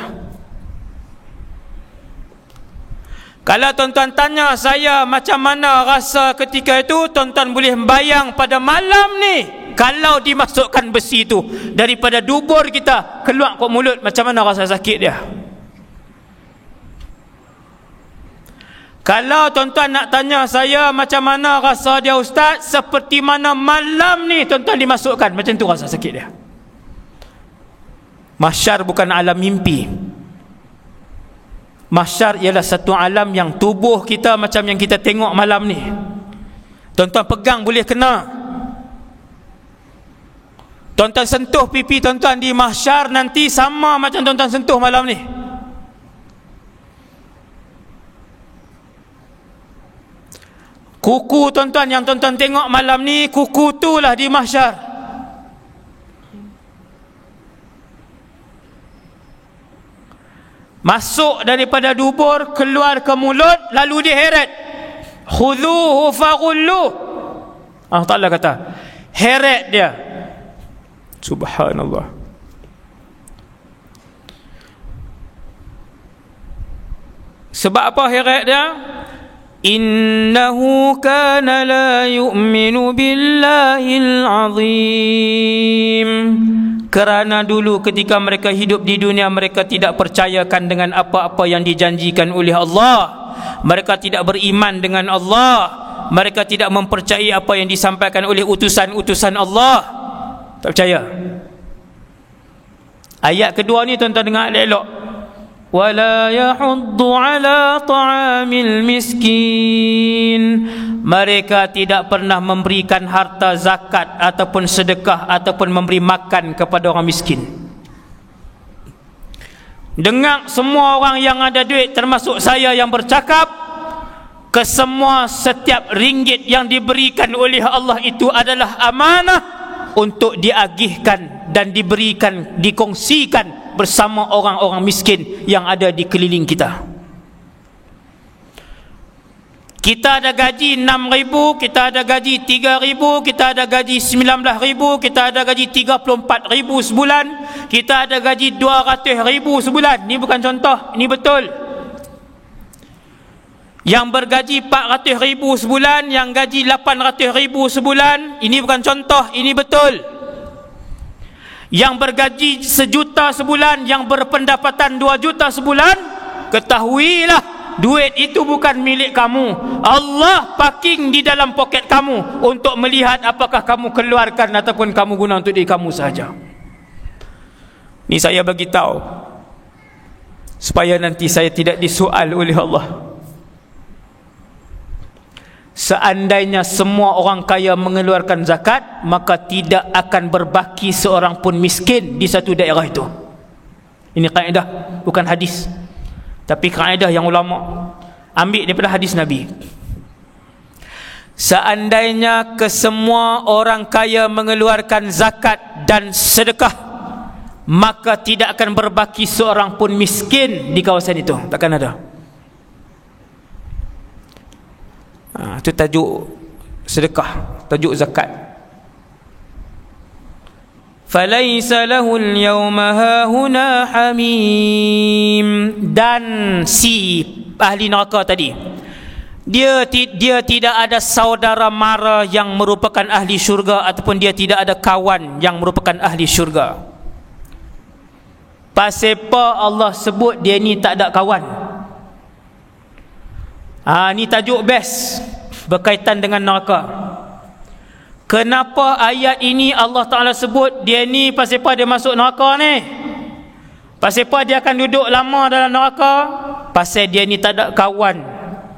Kalau tuan-tuan tanya saya macam mana rasa ketika itu, tuan-tuan boleh bayang pada malam ni kalau dimasukkan besi tu daripada dubur kita keluar kot mulut, macam mana rasa sakit dia. Kalau tuan-tuan nak tanya saya macam mana rasa dia ustaz, seperti mana malam ni tuan-tuan dimasukkan, macam tu rasa sakit dia. Mahsyar bukan alam mimpi. Mahsyar ialah satu alam yang tubuh kita macam yang kita tengok malam ni. Tuan-tuan pegang boleh kena. Tuan-tuan sentuh pipi tuan-tuan di mahsyar nanti sama macam tuan-tuan sentuh malam ni. Kuku tuan-tuan yang tuan-tuan tengok malam ni, kuku tu lah di mahsyar. Masuk daripada dubur, keluar ke mulut, lalu diheret. Khudhuhu faghulluh. Allah Ta'ala kata, heret dia. Subhanallah. Sebab apa heret dia? Innahu kana la yu'minu billahil azim. Kerana dulu ketika mereka hidup di dunia, mereka tidak percayakan dengan apa-apa yang dijanjikan oleh Allah. Mereka tidak beriman dengan Allah. Mereka tidak mempercayai apa yang disampaikan oleh utusan-utusan Allah. Tak percaya. Ayat kedua ni tuan-tuan dengar elok. Wala yahuddu ala ta'amil miskin. Mereka tidak pernah memberikan harta zakat ataupun sedekah ataupun memberi makan kepada orang miskin. Dengar semua orang yang ada duit, termasuk saya yang bercakap, kesemua setiap ringgit yang diberikan oleh Allah itu adalah amanah untuk diagihkan dan diberikan, dikongsikan bersama orang-orang miskin yang ada di keliling kita. Kita ada gaji 6,000, kita ada gaji 3,000, kita ada gaji 19,000, kita ada gaji 34,000 sebulan, kita ada gaji 200,000 sebulan. Ini bukan contoh, ini betul. Yang bergaji 400,000 sebulan, yang gaji 800,000 sebulan, ini bukan contoh, ini betul. Yang bergaji 1 juta sebulan, yang berpendapatan 2 juta sebulan, ketahuilah duit itu bukan milik kamu. Allah parking di dalam poket kamu untuk melihat apakah kamu keluarkan ataupun kamu guna untuk diri kamu sahaja. Ni saya bagi tahu supaya nanti saya tidak disoal oleh Allah. Seandainya semua orang kaya mengeluarkan zakat, maka tidak akan berbaki seorang pun miskin di satu daerah itu. Ini kaedah, bukan hadis, tapi kaedah yang ulama ambil daripada hadis Nabi. Seandainya kesemua orang kaya mengeluarkan zakat dan sedekah, maka tidak akan berbaki seorang pun miskin di kawasan itu. Takkan ada. Itu tajuk sedekah, tajuk zakat. Falaysa lahul yawma hahuna hamim. Dan si ahli neraka tadi, dia tidak ada saudara mara yang merupakan ahli syurga, ataupun dia tidak ada kawan yang merupakan ahli syurga. Pasal apa Allah sebut dia ni tak ada kawan? Ni tajuk best berkaitan dengan neraka. Kenapa ayat ini Allah Ta'ala sebut dia ni pasal apa dia masuk neraka ni? Pasal apa dia akan duduk lama dalam neraka? Pasal dia ni tak ada kawan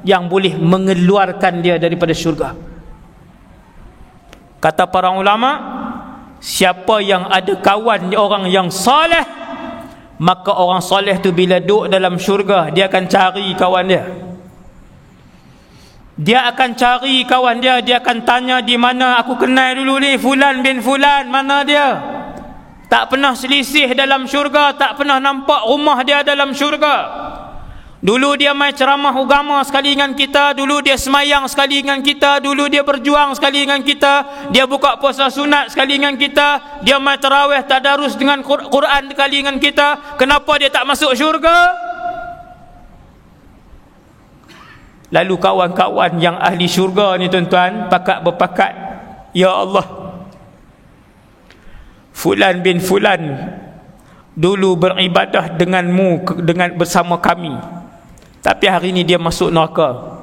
yang boleh mengeluarkan dia daripada syurga. Kata para ulama, siapa yang ada kawan orang yang soleh, maka orang soleh tu bila duduk dalam syurga, dia akan cari kawan dia. Dia akan cari kawan dia. Dia akan tanya, di mana aku kenal dulu ni, Fulan bin Fulan, mana dia? Tak pernah selisih dalam syurga, tak pernah nampak rumah dia dalam syurga. Dulu dia main ceramah agama sekali dengan kita, dulu dia semayang sekali dengan kita, dulu dia berjuang sekali dengan kita, dia buka puasa sunat sekali dengan kita, dia main tarawih tadarus dengan Quran sekali dengan kita. Kenapa dia tak masuk syurga? Lalu kawan-kawan yang ahli syurga ni tuan-tuan pakat berpakat, ya Allah, Fulan bin Fulan dulu beribadah denganmu, bersama kami, tapi hari ini dia masuk neraka.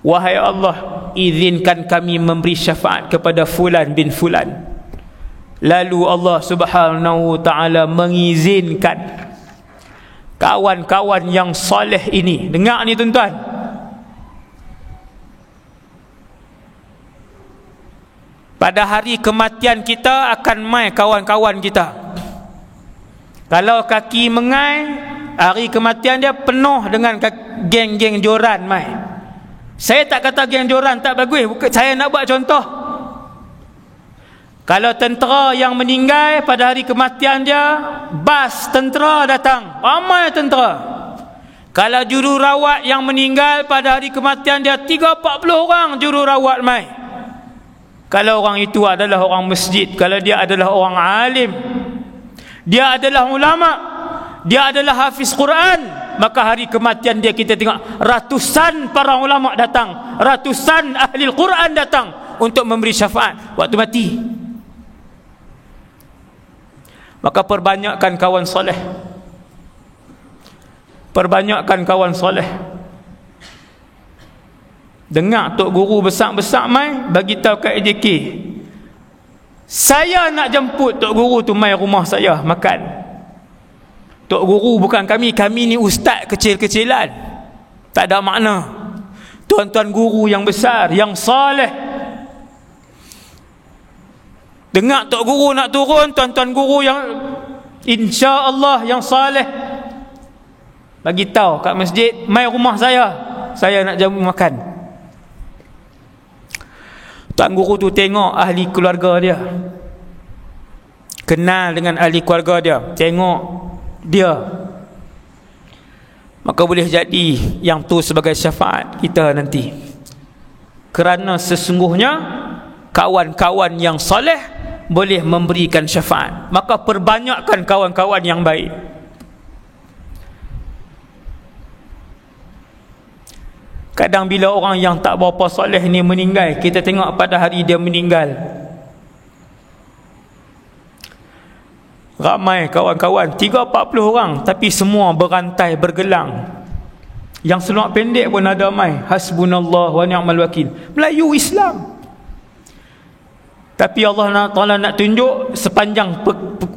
Wahai Allah, izinkan kami memberi syafaat kepada Fulan bin Fulan. Lalu Allah Subhanahu wa ta'ala mengizinkan kawan-kawan yang soleh ini, dengar ni tuan-tuan, pada hari kematian kita akan mai kawan-kawan kita. Kalau kaki mengai, hari kematian dia penuh dengan geng-geng joran mai. Saya tak kata geng joran tak bagus, saya nak buat contoh. Kalau tentera yang meninggal pada hari kematian dia, bas tentera datang, ramai tentera. Kalau jururawat yang meninggal pada hari kematian dia, 30-40 orang jururawat mai. Kalau orang itu adalah orang masjid, kalau dia adalah orang alim, dia adalah ulama, dia adalah hafiz Quran, maka hari kematian dia kita tengok ratusan para ulama datang, ratusan ahli Quran datang untuk memberi syafaat waktu mati. Maka perbanyakkan kawan soleh, perbanyakkan kawan soleh. Dengar tok guru besar-besar mai bagi tahu kat AJK, saya nak jemput tok guru tu mai rumah saya makan. Tok guru bukan kami ni ustaz kecil-kecilan, tak ada makna. Tuan-tuan guru yang besar, yang soleh. Dengar tok guru nak turun, tuan-tuan guru yang insya-Allah yang soleh, bagi tahu kat masjid, mai rumah saya nak jamu makan. Tuan guru tu tengok ahli keluarga dia, kenal dengan ahli keluarga dia, tengok dia, maka boleh jadi yang tu sebagai syafaat kita nanti. Kerana sesungguhnya kawan-kawan yang soleh boleh memberikan syafaat, maka perbanyakkan kawan-kawan yang baik. Kadang bila orang yang tak berapa soleh ni meninggal, kita tengok pada hari dia meninggal, ramai kawan-kawan 30-40 orang, tapi semua berantai bergelang. Yang seluar pendek pun ada mai. Hasbunallah wa ni'mal wakil. Melayu Islam. Tapi Allah Ta'ala nak tunjuk sepanjang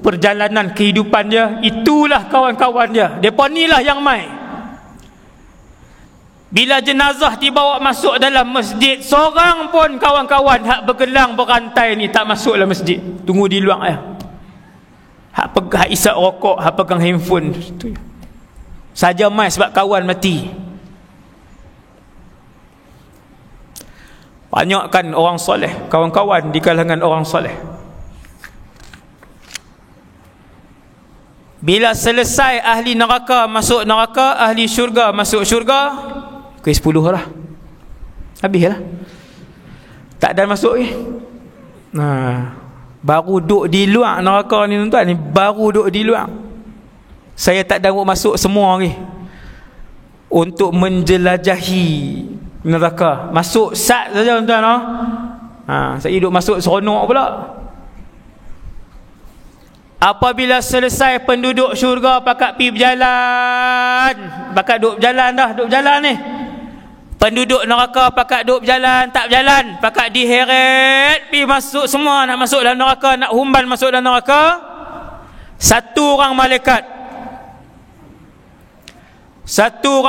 perjalanan kehidupan dia, itulah kawan-kawan dia. Mereka ni lah yang mai. Bila jenazah dibawa masuk dalam masjid, seorang pun kawan-kawan hak bergelang berantai ni tak masuk dalam masjid. Tunggu di luar ya. Hak isap rokok, hak pegang handphone. Saja mai sebab kawan mati. Banyakkan orang soleh, kawan-kawan di kalangan orang soleh. Bila selesai ahli neraka masuk neraka, ahli syurga masuk syurga, ke 10 lah. Habis lah. Tak ada masuk ni. Baru duduk di luar neraka ni tuan-tuan, ni baru duduk di luar. Saya tak ada masuk semua ni. Untuk menjelajahi neraka. Masuk sat saja tuan-tuan. Saya hidup masuk seronok pula. Apabila selesai penduduk syurga pakat pergi berjalan, pakat duduk berjalan dah, duduk berjalan ni. Penduduk neraka pakat duduk berjalan, tak berjalan, pakat diheret pergi masuk semua, nak masuk dalam neraka, nak humban masuk dalam neraka. Satu orang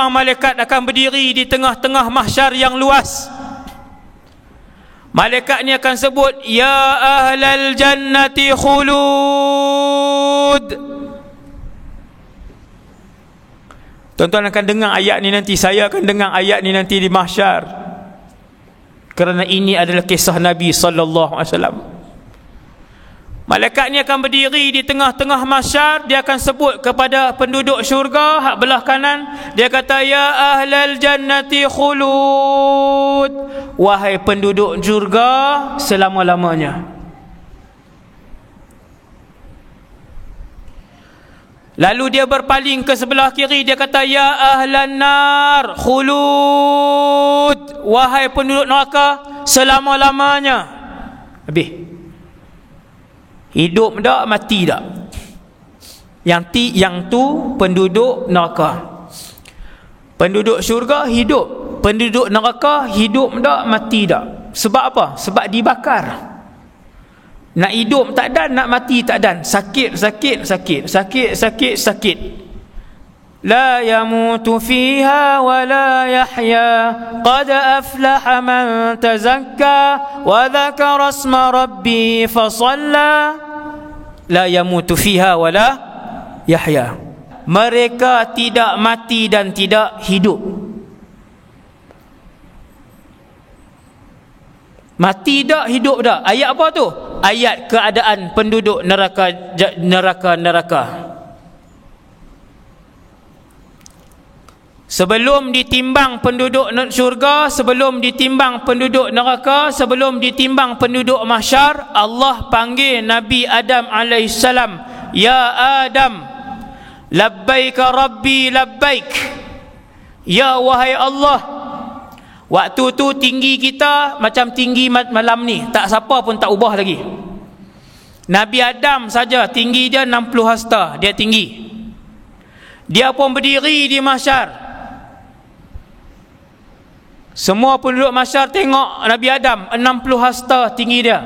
malaikat akan berdiri di tengah-tengah mahsyar yang luas. Malaikat ni akan sebut, ya ahlal jannati khulud. Tuan-tuan akan dengar ayat ni nanti, saya akan dengar ayat ni nanti di mahsyar. Kerana ini adalah kisah Nabi SAW. Malaikat ni akan berdiri di tengah-tengah mahsyar. Dia akan sebut kepada penduduk syurga hak belah kanan. Dia kata, ya ahlal jannati khulud. Wahai penduduk syurga selama-lamanya. Lalu dia berpaling ke sebelah kiri. Dia kata, ya ahlan nar khulud. Wahai penduduk neraka selama-lamanya. Habis. Hidup tak, mati tak? Yang tu penduduk neraka. Penduduk syurga hidup, penduduk neraka hidup tak, mati tak? Sebab apa? Sebab dibakar. Nak hidup tak dan, nak mati tak dan. Sakit. La yamutu fiha wa la yahya qad aflaha man tazakka wa dhakara asma rabbi fasalla. La yamutu fiha wa la yahya. Mereka tidak mati dan tidak hidup. Mati tak, hidup tak. Ayat apa tu? Ayat keadaan penduduk neraka. Sebelum ditimbang penduduk syurga, sebelum ditimbang penduduk neraka, sebelum ditimbang penduduk mahsyar, Allah panggil Nabi Adam alaihissalam, ya Adam, labbaika rabbi labbaik. Ya wahai Allah. Waktu tu tinggi kita macam tinggi malam ni, tak siapa pun tak ubah lagi. Nabi Adam saja tinggi dia 60 hasta, dia tinggi. Dia pun berdiri di mahsyar. Semua penduduk mahsyar tengok Nabi Adam 60 hasta tinggi dia.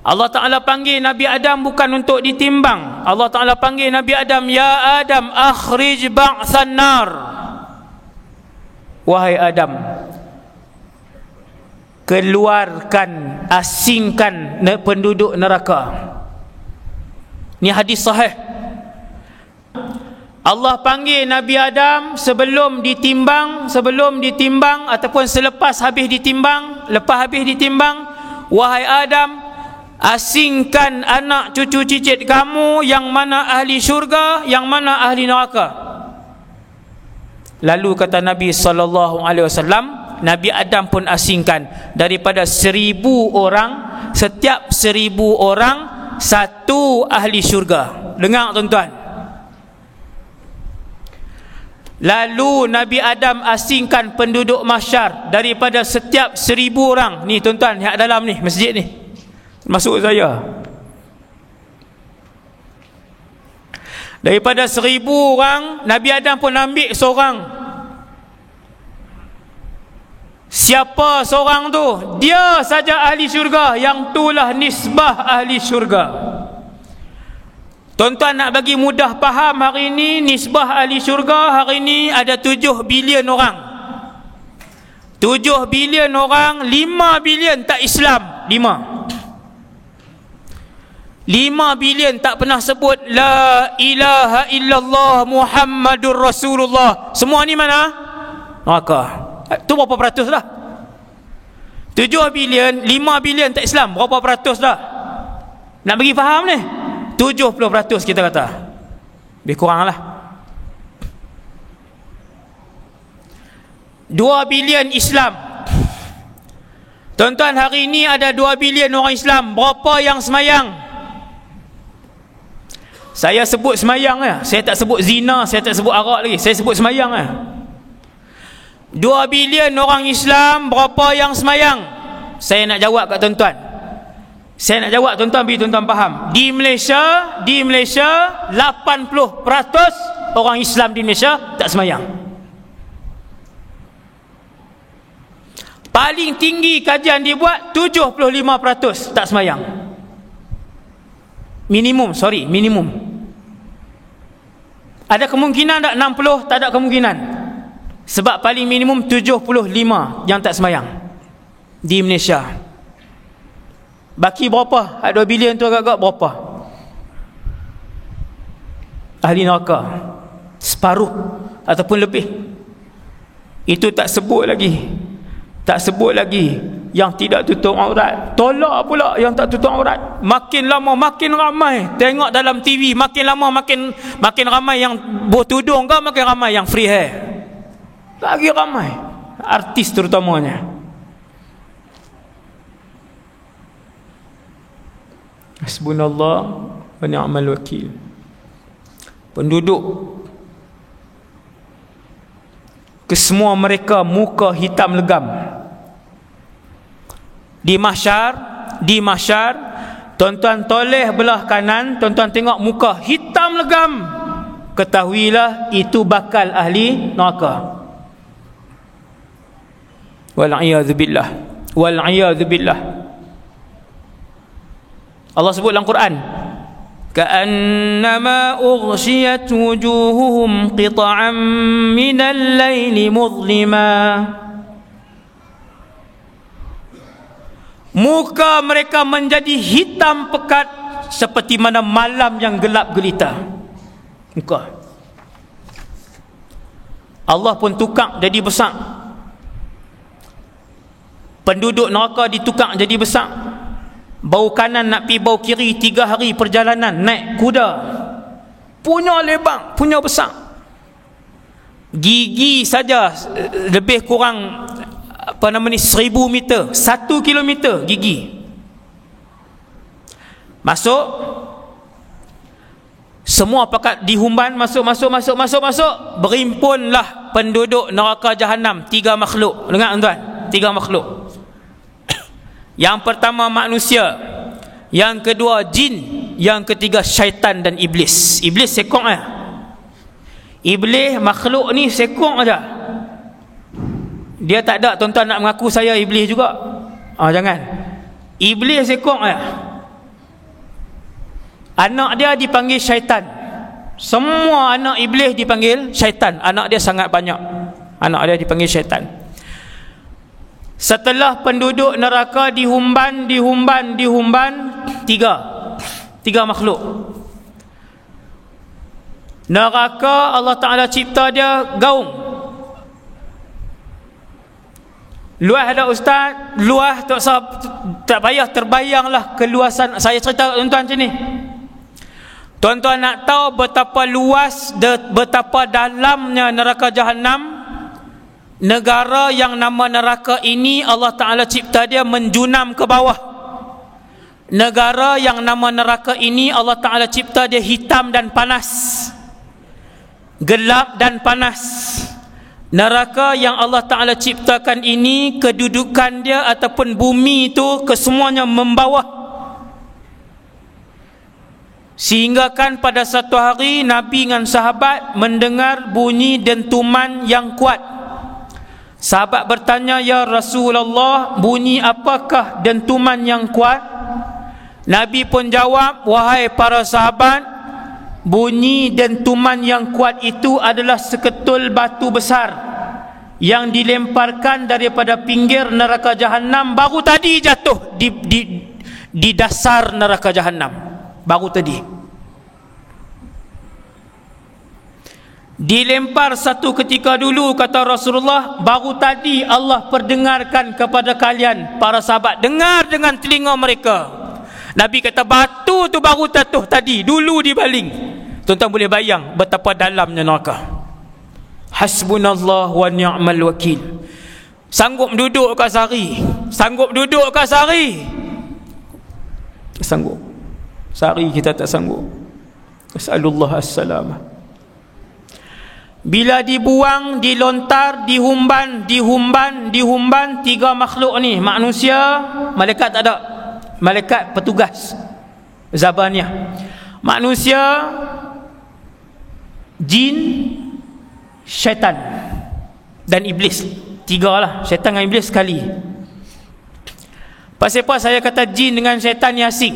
Allah Ta'ala panggil Nabi Adam bukan untuk ditimbang. Allah Ta'ala panggil Nabi Adam, ya Adam akhrij ba'than nar. Wahai Adam, keluarkan, asingkan penduduk neraka. Ini hadis sahih. Allah panggil Nabi Adam sebelum ditimbang ataupun lepas habis ditimbang, wahai Adam, asingkan anak cucu cicit kamu yang mana ahli syurga, yang mana ahli neraka. Lalu kata Nabi SAW, Nabi Adam pun asingkan. Daripada 1000 orang, setiap 1000 orang satu ahli syurga. Dengar tuan-tuan. Lalu Nabi Adam asingkan penduduk mahsyar daripada setiap 1000 orang. Ni tuan-tuan, yang dalam ni masjid ni, masuk saya. Daripada 1000 orang, Nabi Adam pun ambil seorang. Siapa seorang tu, dia saja ahli syurga, yang itulah nisbah ahli syurga. Tuan-tuan nak bagi mudah faham hari ini, nisbah ahli syurga hari ini ada 7 bilion orang. 7 bilion orang, 5 bilion tak Islam. 5 bilion tak pernah sebut La ilaha illallah Muhammadur Rasulullah. Semua ni mana? Neraka. Tu berapa peratus dah? 7 bilion, 5 bilion tak Islam, berapa peratus dah? Nak bagi faham ni, 70% kita kata. Lebih kurang lah. 2 bilion Islam. Tuan-tuan, hari ini ada 2 bilion orang Islam. Berapa yang semayang? Saya sebut semayang lah. Saya tak sebut zina, saya tak sebut arak lagi. Saya sebut semayang lah. 2 bilion orang Islam, berapa yang semayang? Saya nak jawab kat tuan-tuan. Saya nak jawab tuan-tuan, biar tuan-tuan faham. Di Malaysia 80% orang Islam di Malaysia tak semayang. Paling tinggi kajian dibuat 75% tak semayang. Minimum. Ada kemungkinan tak 60? Tak ada kemungkinan. Sebab paling minimum 75 yang tak semayang di Malaysia. Baki berapa? Ada 2 bilion tu agak-agak berapa? Ahli neraka. Separuh ataupun lebih. Itu tak sebut lagi yang tidak tutup aurat. Tolak pula yang tak tutup aurat. Makin lama makin ramai. Tengok dalam TV, makin lama makin ramai yang bertudung ke, makin ramai yang free hair. Lagi ramai, artis terutamanya. Hasbunallah wa ni'mal wakil. Penduduk kesemua mereka muka hitam legam. Di mahsyar, tuan-tuan toleh belah kanan, tuan-tuan tengok muka hitam legam, ketahuilah itu bakal ahli neraka. Wal'iyadzu billah. Allah sebut dalam Quran, ka'annama ughshiyat wujuhuhum qita'an minal laili mudlima. Muka mereka menjadi hitam pekat seperti mana malam yang gelap gelita. Muka Allah pun tukar jadi besar. Penduduk neraka ditukar jadi besar. Bau kanan nak pi bau kiri 3 hari perjalanan naik kuda. Punya lebar, punya besar. Gigi saja lebih kurang 1000 meter, 1 kilometer gigi. Masuk, semua pakat dihumban, masuk. Berimpunlah penduduk neraka jahanam 3 makhluk. Dengar tuan, 3 makhluk. Yang pertama manusia, yang kedua jin, yang ketiga syaitan dan iblis. Iblis sekong lah. Iblis makhluk ni sekong aja. Dia tak ada tuan-tuan nak mengaku saya iblis juga. Jangan. Iblis sekong lah. Anak dia dipanggil syaitan. Semua anak iblis dipanggil syaitan. Anak dia sangat banyak. Anak dia dipanggil syaitan. Setelah penduduk neraka dihumban 3 makhluk. Neraka Allah Ta'ala cipta dia gaung. Luas ada ustaz, luas tak payah terbayanglah keluasan. Saya cerita tuan-tuan macam ni. Tuan-tuan nak tahu betapa luas, betapa dalamnya neraka jahanam. Negara yang nama neraka ini Allah Ta'ala cipta dia menjunam ke bawah. Negara yang nama neraka ini Allah Ta'ala cipta dia hitam dan panas, gelap dan panas. Neraka yang Allah Ta'ala ciptakan ini, kedudukan dia ataupun bumi itu kesemuanya membawah. Sehingga kan pada satu hari Nabi dengan sahabat mendengar bunyi dentuman yang kuat. Sahabat bertanya, "Ya Rasulullah, bunyi apakah dentuman yang kuat?" Nabi pun jawab, "Wahai para sahabat, bunyi dentuman yang kuat itu adalah seketul batu besar yang dilemparkan daripada pinggir neraka Jahannam, baru tadi jatuh di dasar neraka Jahannam, baru tadi dilempar satu ketika dulu," kata Rasulullah, "baru tadi Allah perdengarkan kepada kalian." Para sahabat dengar dengan telinga mereka. Nabi kata batu tu baru jatuh tadi, dulu dibaling. Tuan-tuan boleh bayang betapa dalamnya neraka. Hasbunallah wa ni'mal wakil. Sanggup duduk ke sehari? Sanggup duduk ke sehari? Sanggup. Sehari kita tak sanggup. As'alullah as-salamah. Bila dibuang, dilontar, dihumban, tiga makhluk ni, manusia, malaikat tak ada. Malaikat petugas Zabaniyah. Manusia, jin, syaitan dan iblis. Tiga lah, syaitan dengan iblis sekali. Pasal apa saya kata jin dengan syaitan ni asing?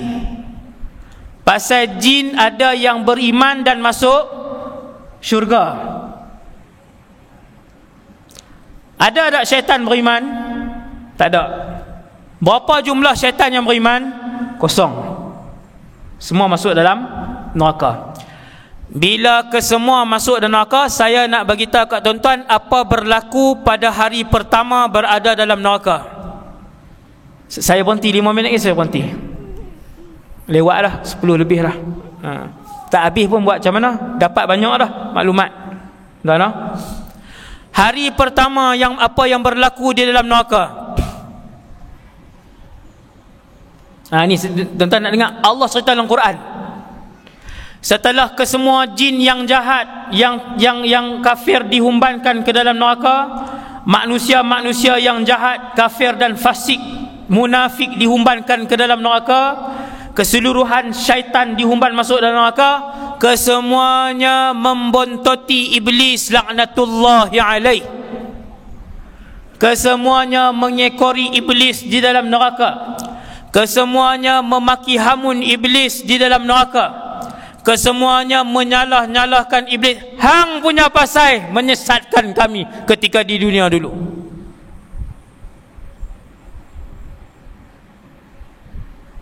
Pasal jin ada yang beriman dan masuk syurga. Ada tak syaitan beriman? Tak ada. Berapa jumlah syaitan yang beriman? Kosong. Semua masuk dalam neraka. Bila kesemua masuk dalam neraka, saya nak bagi tahu kat tuan-tuan apa berlaku pada hari pertama berada dalam neraka. Saya berhenti 5 minit lagi, saya berhenti. Lewat dah 10 lebih lah. Tak habis pun buat macam mana? Dapat banyak dah maklumat. Dah no? Hari pertama yang apa yang berlaku di dalam neraka. Ni tuan-tuan nak dengar Allah cerita dalam Quran. Setelah kesemua jin yang jahat, yang kafir dihumbankan ke dalam neraka, manusia-manusia yang jahat, kafir dan fasik, munafik dihumbankan ke dalam neraka, keseluruhan syaitan dihumban masuk dalam neraka, kesemuanya membontoti iblis laknatullahi alaih. Kesemuanya mengekori iblis di dalam neraka. Kesemuanya memaki hamun iblis di dalam neraka. Kesemuanya menyalah-nyalahkan iblis. Hang punya pasal menyesatkan kami ketika di dunia dulu.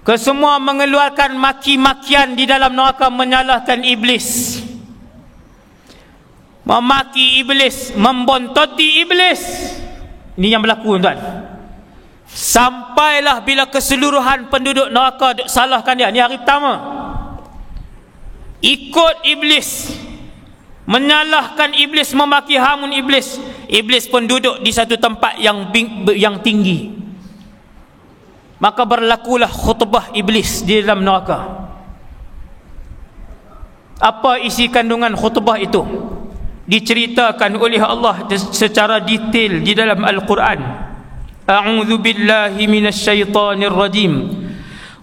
Kesemua mengeluarkan maki-makian di dalam neraka, menyalahkan iblis, memaki iblis, membontoti iblis. Ini yang berlaku tuan. Sampailah bila keseluruhan penduduk neraka duk salahkan dia. Ini hari pertama. Ikut iblis, menyalahkan iblis, memaki hamun iblis. Iblis pun duduk di satu tempat yang tinggi. Maka berlakulah khutbah iblis di dalam neraka. Apa isi kandungan khutbah itu? Diceritakan oleh Allah secara detail di dalam Al-Quran. A'udzu billahi minasyaitonir rajim.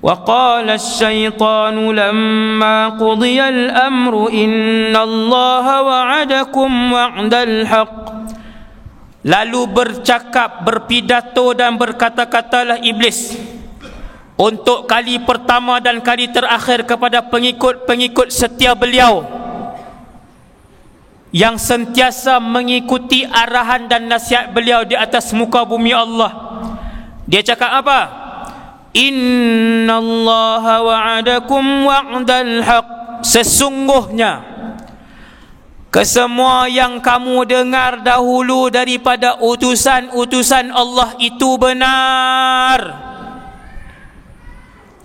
Wa qala asy-syaitanu lamma qudiya al-amru innallaha wa'adakum wa'dal haqq. Lalu bercakap, berpidato dan berkata-katalah iblis untuk kali pertama dan kali terakhir kepada pengikut-pengikut setia beliau yang sentiasa mengikuti arahan dan nasihat beliau di atas muka bumi Allah. Dia cakap apa? Innallaha wa'adakum wa'dal haqq. Sesungguhnya kesemua yang kamu dengar dahulu daripada utusan-utusan Allah itu benar.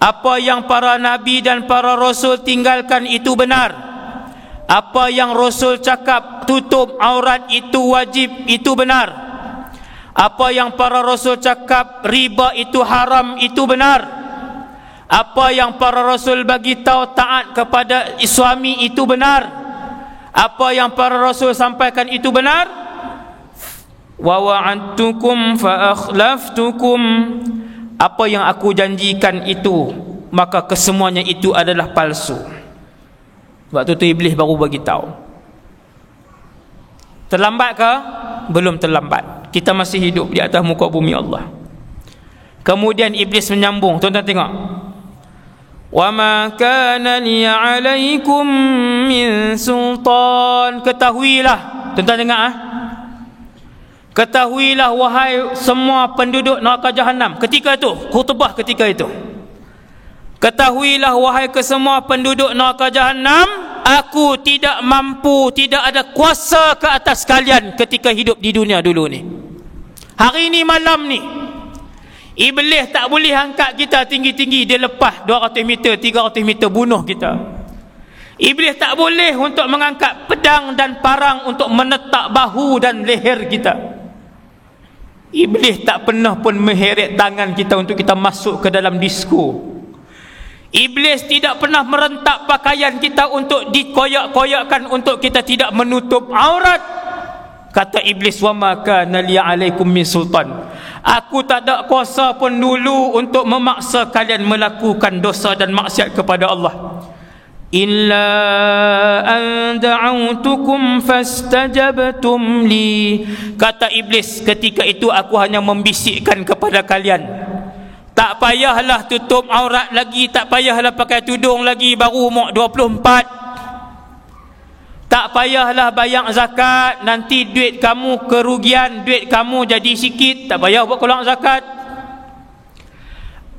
Apa yang para nabi dan para rasul tinggalkan itu benar. Apa yang rasul cakap tutup aurat itu wajib, itu benar. Apa yang para rasul cakap riba itu haram, itu benar. Apa yang para rasul bagi tahu taat kepada suami itu benar. Apa yang para rasul sampaikan itu benar. Wa wa'adtukum fa akhlaftukum. Apa yang aku janjikan itu, maka kesemuanya itu adalah palsu. Waktu tu iblis baru bagi tahu. Terlambat ke? Belum terlambat. kita masih hidup di atas muka bumi Allah. Kemudian iblis menyambung, tuan-tuan tengok, wa ma kana li 'alaikum min sultan. Ketahuilah, tuan-tuan dengar ketahuilah wahai semua penduduk neraka jahanam. Ketika itu, khutbah ketika itu, ketahuilah wahai kesemua penduduk neraka jahanam, aku tidak mampu, tidak ada kuasa ke atas kalian ketika hidup di dunia dulu ni. Hari ni, malam ni, iblis tak boleh angkat kita tinggi-tinggi, dia lepas 200 meter, 300 meter, bunuh kita. Iblis tak boleh untuk mengangkat pedang dan parang untuk menetak bahu dan leher kita. Iblis tak pernah pun mengheret tangan kita untuk kita masuk ke dalam disko. Iblis tidak pernah merentak pakaian kita untuk dikoyak-koyakkan untuk kita tidak menutup aurat. Kata iblis, wa ma kana li 'alaikum min sultan. Aku tak ada kuasa pun dulu untuk memaksa kalian melakukan dosa dan maksiat kepada Allah. Illa an da'autukum fastajabtum li. Kata iblis, ketika itu aku hanya membisikkan kepada kalian, tak payahlah tutup aurat lagi, tak payahlah pakai tudung lagi, baru umur 24. Tak payahlah bayar zakat, nanti duit kamu kerugian, duit kamu jadi sikit, tak payah buat keluar zakat.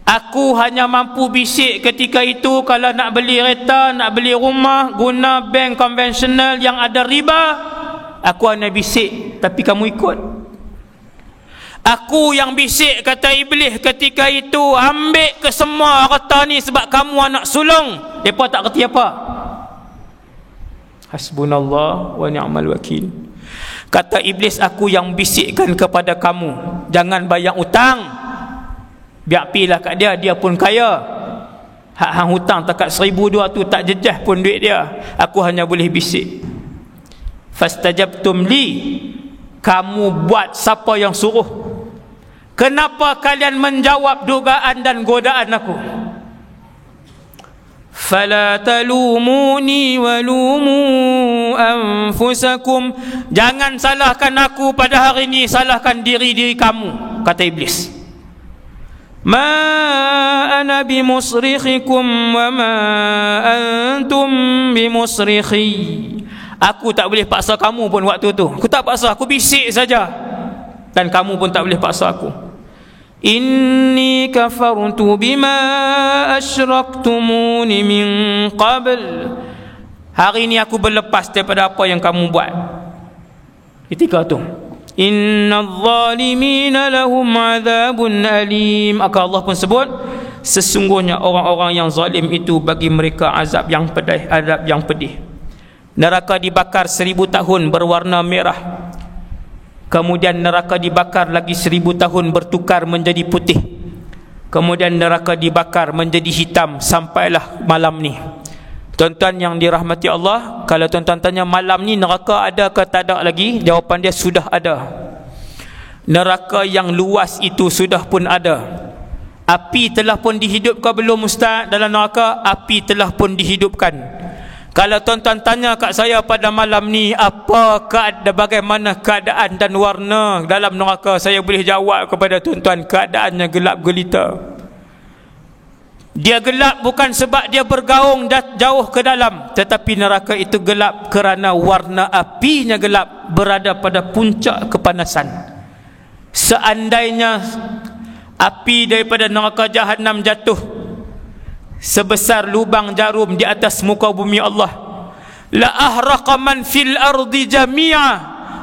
Aku hanya mampu bisik ketika itu, kalau nak beli kereta, nak beli rumah, guna bank konvensional yang ada riba, aku hanya bisik, tapi kamu ikut. Aku yang bisik, kata iblis ketika itu, ambil ke semua harta ni sebab kamu anak sulung. Mereka tak kerti apa. Hasbunallah wa ni'mal wakil. Kata iblis, aku yang bisikkan kepada kamu, jangan bayar utang, biar pilah kat dia, dia pun kaya. Hak hang hutang takat 1,200 tu tak jejah pun duit dia. Aku hanya boleh bisik. Fastajabtum li. Kamu buat siapa yang suruh? Kenapa kalian menjawab dugaan dan godaan aku? Fala talumuni walumu anfusakum. Jangan salahkan aku pada hari ini, salahkan diri kamu, kata iblis. Ma ana bimusrikhikum wa ma antum bimusrikhi. Aku tak boleh paksa kamu pun waktu tu. Aku tak paksa, aku bisik saja. Dan kamu pun tak boleh paksa aku. Inni kafartu bima asyraktumuni min qabl. Hari ini aku berlepas daripada apa yang kamu buat. Ketika tu, innadh zalimina lahum adzabun alim. Maka Allah pun sebut, sesungguhnya orang-orang yang zalim itu bagi mereka azab yang pedih, azab yang pedih. Neraka dibakar 1000 tahun berwarna merah. Kemudian neraka dibakar lagi 1000 tahun bertukar menjadi putih. Kemudian neraka dibakar menjadi hitam sampailah malam ni. Tuan-tuan yang dirahmati Allah, kalau tuan-tuan tanya malam ni neraka ada ke tak ada lagi, jawapan dia sudah ada. Neraka yang luas itu sudah pun ada. Api telah pun dihidupkan belum Ustaz dalam neraka? Api telah pun dihidupkan. Kalau tuan-tuan tanya kat saya pada malam ni, bagaimana keadaan dan warna dalam neraka, saya boleh jawab kepada tuan-tuan, keadaannya gelap gelita. Dia gelap bukan sebab dia bergaung jauh ke dalam, tetapi neraka itu gelap kerana warna apinya gelap, berada pada puncak kepanasan. Seandainya api daripada neraka jahanam jatuh sebesar lubang jarum di atas muka bumi Allah, la ahraqa man fil ardi jami'a,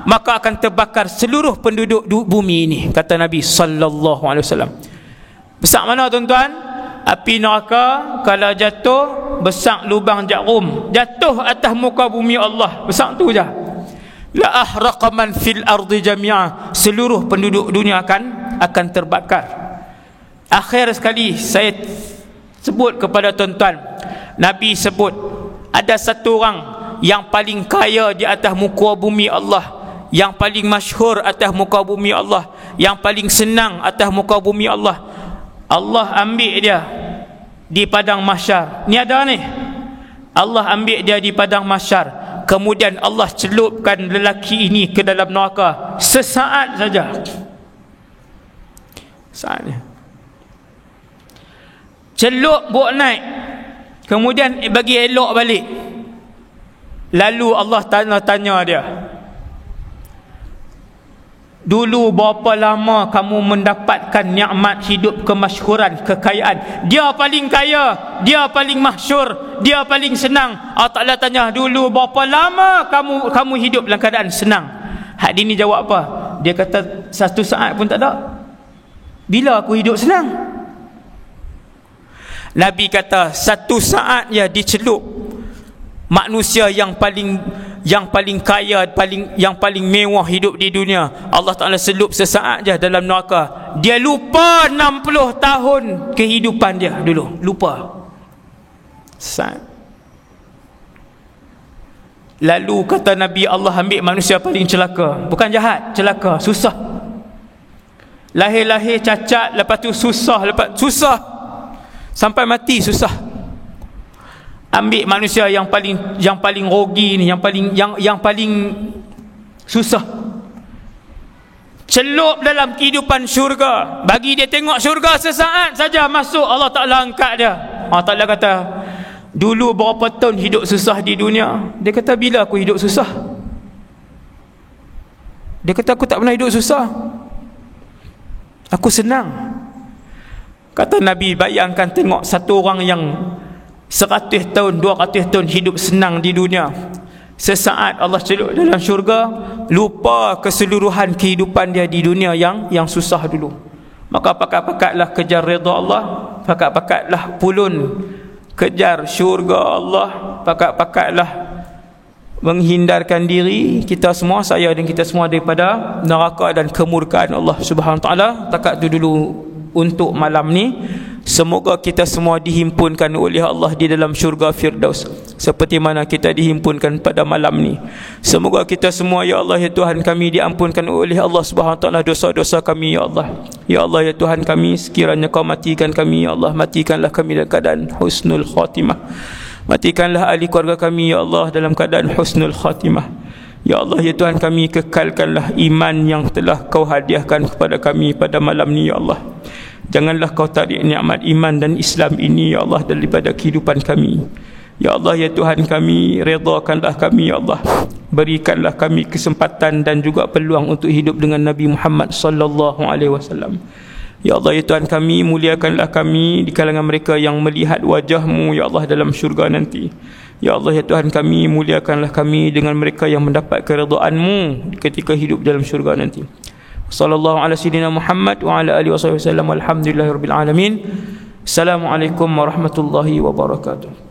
maka akan terbakar seluruh penduduk bumi ini, kata Nabi sallallahu alaihi wasallam. Besar mana tuan-tuan? Api neraka kalau jatuh besar lubang jarum, jatuh atas muka bumi Allah, besar tu je. La ahraqa man fil ardi jami'a, seluruh penduduk dunia akan terbakar. Akhir sekali saya sebut kepada tuan-tuan, Nabi sebut ada satu orang yang paling kaya di atas muka bumi Allah, yang paling masyhur atas muka bumi Allah, yang paling senang atas muka bumi Allah. Allah ambil dia di padang mahsyar. Ni ada ni. Allah ambil dia di padang mahsyar. kemudian Allah celupkan lelaki ini ke dalam neraka sesaat saja. Saatnya celup buat naik, kemudian bagi elok balik. Lalu Allah tanya dia, dulu berapa lama kamu mendapatkan nikmat hidup, kemasyhuran, kekayaan? Dia paling kaya, dia paling masyhur, dia paling senang. Allah Ta'ala tanya, dulu berapa lama kamu hidup dalam keadaan senang? Hak ni jawab apa? Dia kata, 1 saat pun tak ada. Bila aku hidup senang? Nabi kata, 1 saat ya dicelup manusia yang paling kaya, yang paling mewah hidup di dunia. Allah Ta'ala selup sesaat je dalam neraka. Dia lupa 60 tahun kehidupan dia dulu. Lupa. Sesaat. Lalu kata Nabi, Allah ambil manusia paling celaka. Bukan jahat, celaka, susah. Lahir-lahir cacat, lepas tu susah, sampai mati susah. Ambil manusia yang paling rogi ni, yang paling susah, celup dalam kehidupan syurga, bagi dia tengok syurga sesaat saja, masuk, Allah Ta'ala angkat dia. Allah Ta'ala kata, dulu berapa tahun hidup susah di dunia? Dia kata, bila aku hidup susah? Dia kata, aku tak pernah hidup susah, aku senang. Kata Nabi, bayangkan tengok satu orang yang 100 tahun, 200 tahun hidup senang di dunia, sesaat Allah celup dalam syurga, lupa keseluruhan kehidupan dia di dunia yang susah dulu. Maka pakat-pakatlah kejar redha Allah, pakat-pakatlah pulun kejar syurga Allah, pakat-pakatlah menghindarkan diri kita semua, saya dan kita semua, daripada neraka dan kemurkaan Allah Subhanahu Wa Taala. Takat tu dulu untuk malam ni. Semoga kita semua dihimpunkan oleh Allah di dalam syurga Firdaus seperti mana kita dihimpunkan pada malam ni. Semoga kita semua, ya Allah ya Tuhan kami, diampunkan oleh Allah Subhanahu Wa Taala dosa-dosa kami, ya Allah. Ya Allah ya Tuhan kami, sekiranya Kau matikan kami, ya Allah, matikanlah kami dalam keadaan husnul khatimah. Matikanlah ahli keluarga kami, ya Allah, dalam keadaan husnul khatimah. Ya Allah ya Tuhan kami, kekalkanlah iman yang telah Kau hadiahkan kepada kami pada malam ni, ya Allah. Janganlah Kau tarik nikmat iman dan Islam ini, ya Allah, daripada kehidupan kami. Ya Allah ya Tuhan kami, redakanlah kami, ya Allah. Berikanlah kami kesempatan dan juga peluang untuk hidup dengan Nabi Muhammad sallallahu alaihi wasallam. Ya Allah ya Tuhan kami, muliakanlah kami di kalangan mereka yang melihat wajah-Mu, ya Allah, dalam syurga nanti. Ya Allah ya Tuhan kami, muliakanlah kami dengan mereka yang mendapat keridhaan-Mu ketika hidup dalam syurga nanti. Sallallahu ala sayyidina Muhammad wa ala alihi wasallam. Alhamdulillahirabbil alamin. Assalamualaikum warahmatullahi wabarakatuh.